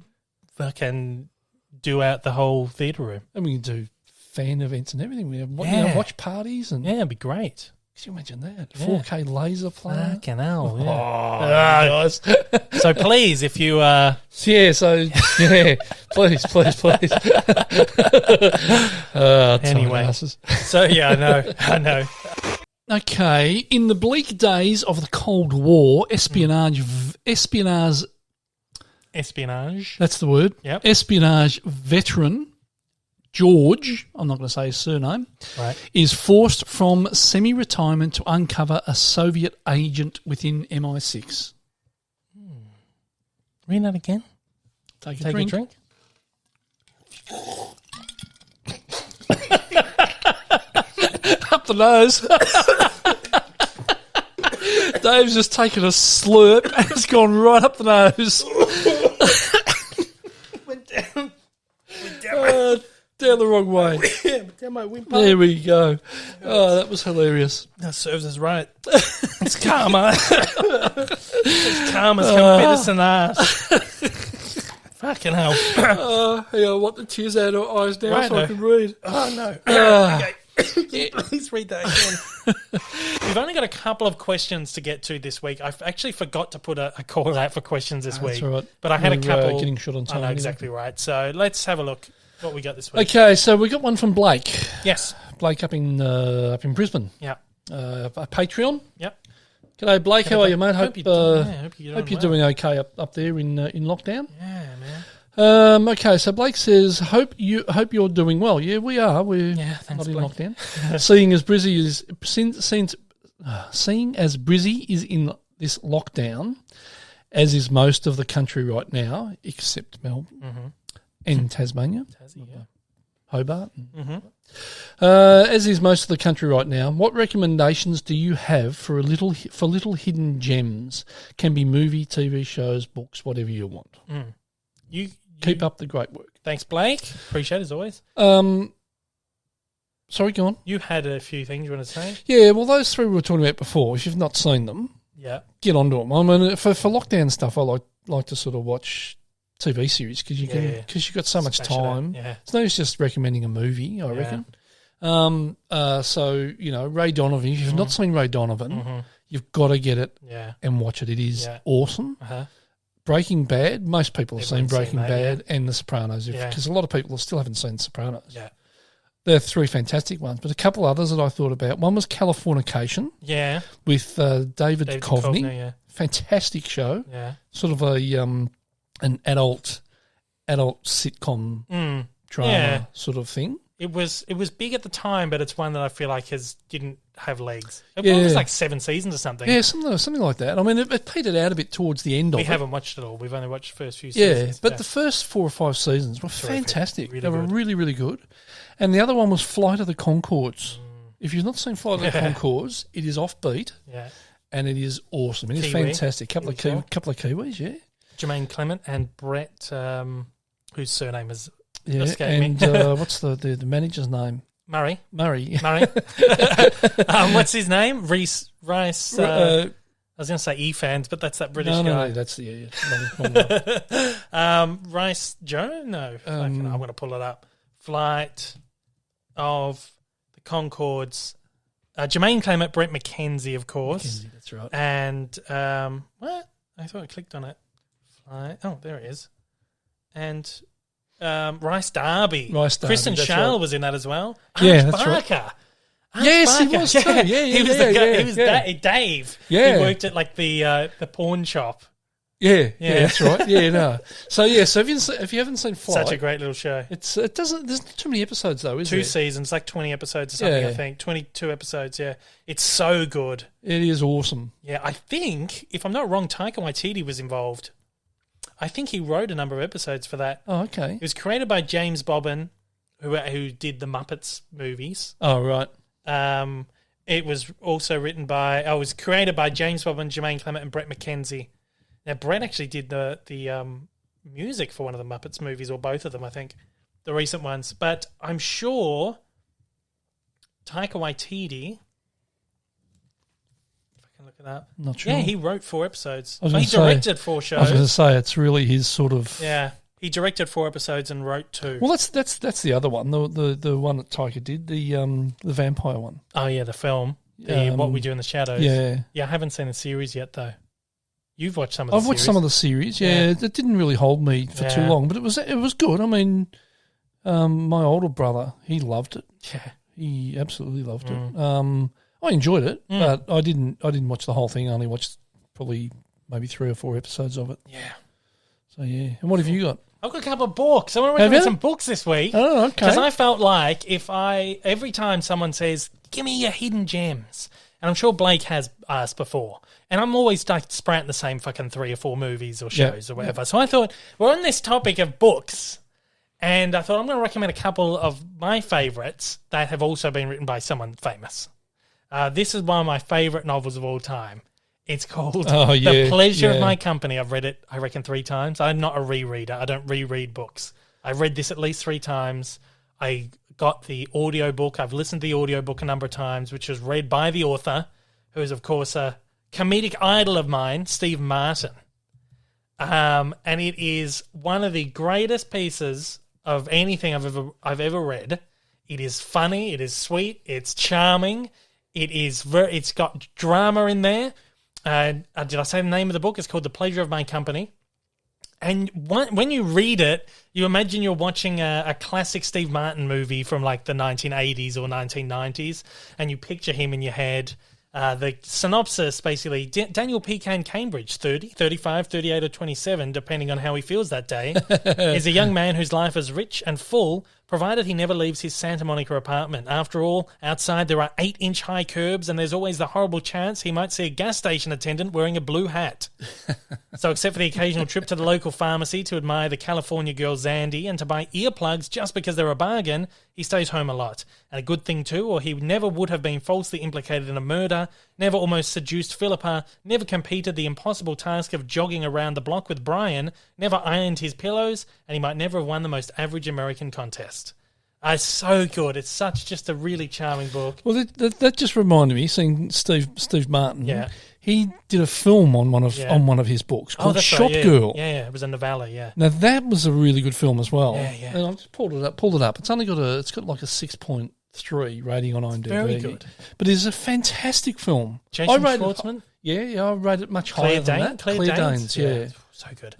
fucking do out the whole theatre room. And we can do fan events and everything. We have watch parties and it'd be great. Can you imagine that? 4K laser player. Fucking hell. Yeah. Nice. So please, if you... please. Anyway. So, I know. Okay. In the bleak days of the Cold War, espionage... Espionage. That's the word. Yep. Espionage veteran... George, I'm not going to say his surname, right, is forced from semi-retirement to uncover a Soviet agent within MI6. Read that again. Take a drink. Up the nose. Dave's just taken a slurp and it's gone right up the nose. Went down. Down the wrong way. Down my windpipe. There we go. Oh, that was hilarious. That serves us right. It's karma. It's karma's come bit us in the ass. Fucking hell. I want the tears out of our eyes now so I can read. Oh, no. Okay. Please read that again. We've only got a couple of questions to get to this week. I actually forgot to put a call out for questions this week. That's right. But I had a couple. Getting shot on time. I know, exactly right. So let's have a look what we got this week. Okay, so we got one from Blake. Yes. Blake up in Brisbane. Yeah. A Patreon. Yep. G'day, Blake. How are you, mate? Hope you're doing okay up there in lockdown. Yeah, Okay, so Blake says, hope you're doing well. Yeah, we are. We're thanks, not in Blake. lockdown. Seeing as Brizzy is in this lockdown, as is most of the country right now, except Melbourne and Tasmania, Hobart. As is most of the country right now, what recommendations do you have for little hidden gems? Can be movie, TV shows, books, whatever you want. You Keep up the great work. Thanks, Blake. Appreciate it as always. Sorry, go on. You had a few things you want to say? Yeah, well, those three we were talking about before. If you've not seen them, get onto them. I mean, for lockdown stuff, I like to sort of watch TV series because you've got so much time. It's no use just recommending a movie, I reckon. So, Ray Donovan, if you've not seen Ray Donovan, you've got to get it and watch it. It is awesome. Breaking Bad, most people have seen Breaking Bad and The Sopranos because a lot of people still haven't seen The Sopranos. Yeah. They're three fantastic ones, but a couple others that I thought about. One was Californication with David Duchovny. Fantastic show. Yeah. Sort of an adult sitcom drama sort of thing. It was big at the time, but it's one that I feel like didn't have legs. It was like 7 seasons or something. Yeah, something like that. I mean, it petered out a bit towards the end of it. We haven't watched it all. We've only watched the first few seasons. But the first 4 or 5 seasons were fantastic. Really they were good. really, really good. And the other one was Flight of the Conchords. If you've not seen Flight of the Conchords, it is offbeat. Yeah. And it is awesome. It is Kiwi. fantastic. Couple of Kiwis, yeah. Jermaine Clement and Brett, whose surname is Yeah, escaped and me. what's the manager's name? Murray. Murray. What's his name? Rice. I was going to say E-Fans, but that's that British guy. No, that's Rice Joe? No. I'm going to pull it up. Flight of the Conchords. Jermaine Clement, Brett McKenzie, of course. McKenzie, that's right. And what? I thought I clicked on it. Flight. Oh, there it is. And Rice Darby. Kristen Schaal was in that as well. Yeah, Arch that's Barker. right. Yes, he was too. Yeah, he was the guy. He was Dave. Yeah. He worked at like the pawn shop. Yeah, that's right. Yeah, no. So if you haven't seen Flight, Such a great little show. There's not too many episodes though, is 2 there? seasons, like 20 episodes or something, I think. 22 episodes, yeah. It's so good. It is awesome. Yeah, I think, if I'm not wrong, Taika Waititi was involved. I think he wrote a number of episodes for that. Oh, okay. It was created by James Bobbin, who did the Muppets movies. Oh, right. It was also it was created by James Bobbin, Jermaine Clement, and Brett McKenzie. Now, Brett actually did the music for one of the Muppets movies, or both of them, I think, the recent ones. But I'm sure Taika Waititi, if I can look it up. Not sure. Yeah, he wrote 4 episodes. He directed 4 shows. I was going to say, it's really his sort of... Yeah, he directed 4 episodes and wrote 2. Well, that's the other one, the one that Taika did, the vampire one. Oh, yeah, the film, What We Do in the Shadows. Yeah. Yeah, I haven't seen the series yet, though. You've watched some of the I've series. watched some of the series, yeah. It didn't really hold me for too long, but it was good. I mean, my older brother, he loved it. Yeah. He absolutely loved it. I enjoyed it, but I didn't watch the whole thing. I only watched probably maybe 3 or 4 episodes of it. Yeah. So, yeah. And what have you got? I've got a couple of books. I want to recommend some books this week. Oh, okay. Because I felt like every time someone says, give me your hidden gems, and I'm sure Blake has asked before, and I'm always like sprouting the same fucking 3 or 4 movies or shows or whatever. So I thought, we're on this topic of books, and I thought I'm going to recommend a couple of my favourites that have also been written by someone famous. This is one of my favourite novels of all time. It's called The Pleasure of My Company. I've read it, I reckon, 3 times. I'm not a rereader. I don't reread books. I've read this at least 3 times. I got the audiobook. I've listened to the audiobook a number of times, which was read by the author, who is, of course, a comedic idol of mine, Steve Martin. And it is one of the greatest pieces of anything I've ever read. It is funny. It is sweet. It's charming. It's got drama in there. Did I say the name of the book? It's called The Pleasure of My Company. And when you read it, you imagine you're watching a classic Steve Martin movie from like the 1980s or 1990s, and you picture him in your head. The synopsis, basically, Daniel P. Kane, Cambridge, 30, 35, 38 or 27, depending on how he feels that day, is a young man whose life is rich and full, provided he never leaves his Santa Monica apartment. After all, outside there are 8-inch high curbs, and there's always the horrible chance he might see a gas station attendant wearing a blue hat. So except for the occasional trip to the local pharmacy to admire the California girl Zandy and to buy earplugs just because they're a bargain, he stays home a lot. And a good thing too, or he never would have been falsely implicated in a murder, never almost seduced Philippa, never completed the impossible task of jogging around the block with Brian, never ironed his pillows, and he might never have won the most average American contest. It's so good. It's such just a really charming book. Well, that just reminded me, seeing Steve Martin. Yeah. He did a film on one of his books called Shop Girl. Yeah, it was a novella, yeah. Now that was a really good film as well. Yeah. And I just pulled it up. It's got like a 6.3 rating on IMDb. Very good. But it's a fantastic film. Jason Schwartzman? I rated it much higher than that. Claire Danes, yeah. So good.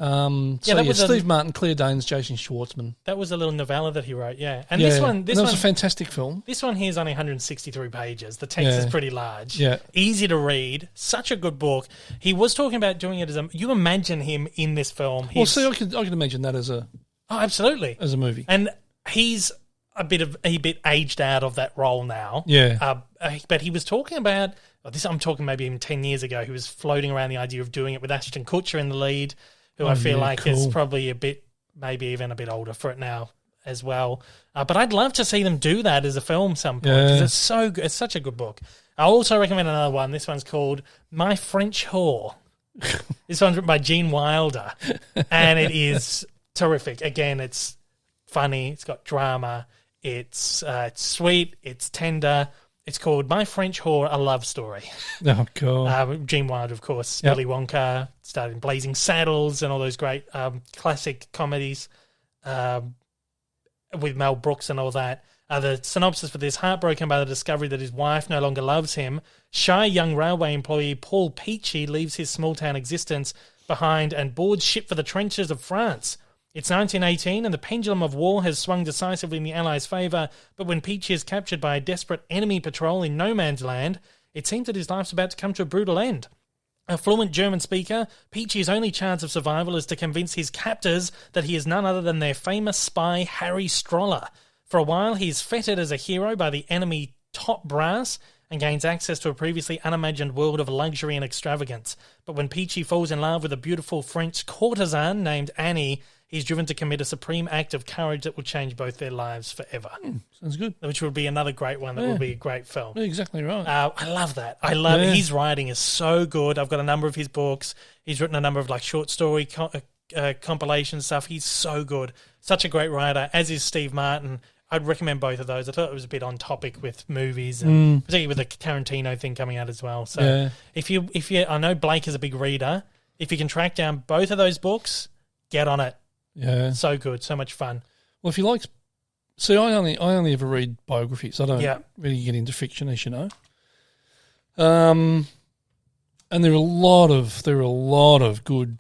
Steve Martin, Claire Danes, Jason Schwartzman. That was a little novella that he wrote, yeah. And this was a fantastic film. This one here is only 163 pages. The text is pretty large. Yeah. Easy to read. Such a good book. He was talking about doing it as you imagine him in this film. I can imagine that as a... Oh, absolutely. As a movie. And he's a bit aged out of that role now. Yeah. But he was talking about... I'm talking maybe even 10 years ago. He was floating around the idea of doing it with Ashton Kutcher in the lead, who I feel is probably maybe even a bit older for it now as well. But I'd love to see them do that as a film some point because it's so good. It's such a good book. I'll also recommend another one. This one's called My French Whore. This one's written by Gene Wilder, and it is terrific. Again, it's funny. It's got drama. It's sweet. It's tender. It's called My French Whore, A Love Story. Oh, God. Gene Wilder, of course. Willy Wonka, started in Blazing Saddles and all those great classic comedies with Mel Brooks and all that. The synopsis for this: heartbroken by the discovery that his wife no longer loves him, shy young railway employee Paul Peachy leaves his small-town existence behind and boards ship for the trenches of France. It's 1918 and the pendulum of war has swung decisively in the Allies' favour, but when Peachy is captured by a desperate enemy patrol in no man's land, it seems that his life's about to come to a brutal end. A fluent German speaker, Peachy's only chance of survival is to convince his captors that he is none other than their famous spy Harry Stroller. For a while, he is feted as a hero by the enemy top brass and gains access to a previously unimagined world of luxury and extravagance. But when Peachy falls in love with a beautiful French courtesan named Annie, he's driven to commit a supreme act of courage that will change both their lives forever. Sounds good. Which would be another great one. That would be a great film. Yeah, exactly right. I love that. I love his writing is so good. I've got a number of his books. He's written a number of short story compilation stuff. He's so good. Such a great writer, as is Steve Martin. I'd recommend both of those. I thought it was a bit on topic with movies, and particularly with the Tarantino thing coming out as well. So if you, I know Blake is a big reader. If you can track down both of those books, get on it. Yeah, so good, so much fun. Well, if you like, see, I only ever read biographies. I don't really get into fiction, as you know. And there are a lot of good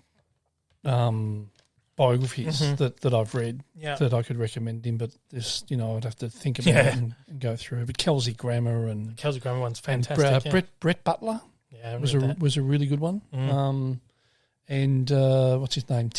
biographies that I've read that I could recommend him, but this, I'd have to think about it and go through. But Kelsey Grammer one's fantastic. Brett Butler, was a really good one. And what's his name?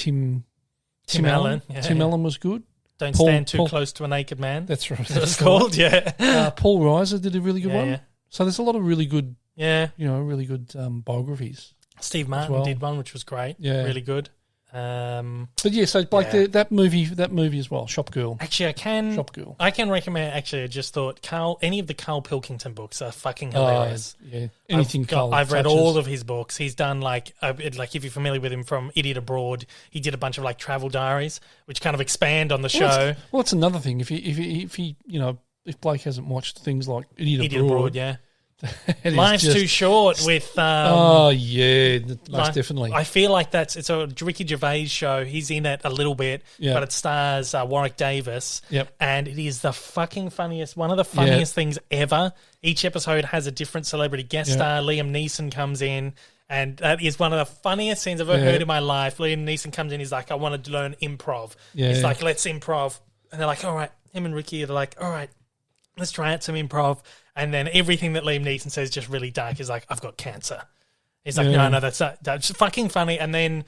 Tim Allen. Tim Allen was good. Don't stand too close to a naked man. That's right. That's called, Paul Reiser did a really good one. Yeah. So there's a lot of really good, really good biographies. Steve Martin did one, which was great. Yeah. Really good. But yeah, so Blake, that movie as well, Shop Girl. Actually, Shop Girl. I can recommend. Actually, I just thought any of the Carl Pilkington books are fucking hilarious. Anything Carl. I've read all of his books. He's done if you're familiar with him from Idiot Abroad, he did a bunch of travel diaries, which kind of expand on the show. Well, that's another thing. If Blake hasn't watched things like Idiot Abroad, Life's Too Short with most definitely. I feel like it's a Ricky Gervais show. He's in it a little bit, but it stars Warwick Davis. And it is the fucking funniest, one of the funniest things ever. Each episode has a different celebrity guest star. Liam Neeson comes in, and that is one of the funniest scenes I've ever heard in my life. Liam Neeson comes in, he's like, I want to learn improv. He's like, let's improv. And they're like, all right. Him and Ricky are like, all right, let's try out some improv. And then everything that Liam Neeson says just really dark. He's like, I've got cancer. He's like, no, that's fucking funny. And then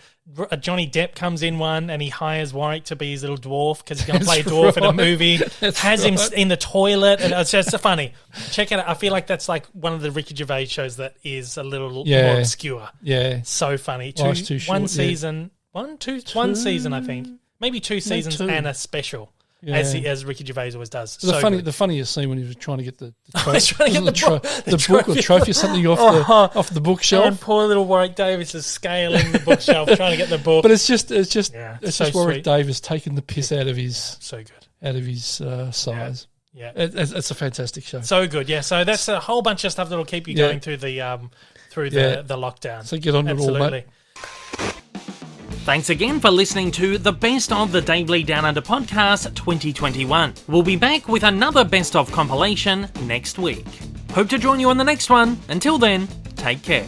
Johnny Depp comes in one and he hires Warwick to be his little dwarf because he's going to play a dwarf in a movie. Has him in the toilet. And it's just funny. Check it out. I feel like that's like one of the Ricky Gervais shows that is a little more obscure. Yeah. So funny. One season, I think. Maybe 2 seasons and a special. Yeah. As Ricky Gervais always does. The funniest scene when he was trying to get the book or trophy or something off the bookshelf. And poor little Warwick Davis is scaling the bookshelf trying to get the book. But it's just Warwick Davis taking the piss out of his size. Yeah, it's a fantastic show. So good. Yeah, so that's a whole bunch of stuff that'll keep you going through the lockdown. So get on it all, mate. Thanks again for listening to the Best of the Dave Lee Down Under podcast 2021. We'll be back with another Best of compilation next week. Hope to join you on the next one. Until then, take care.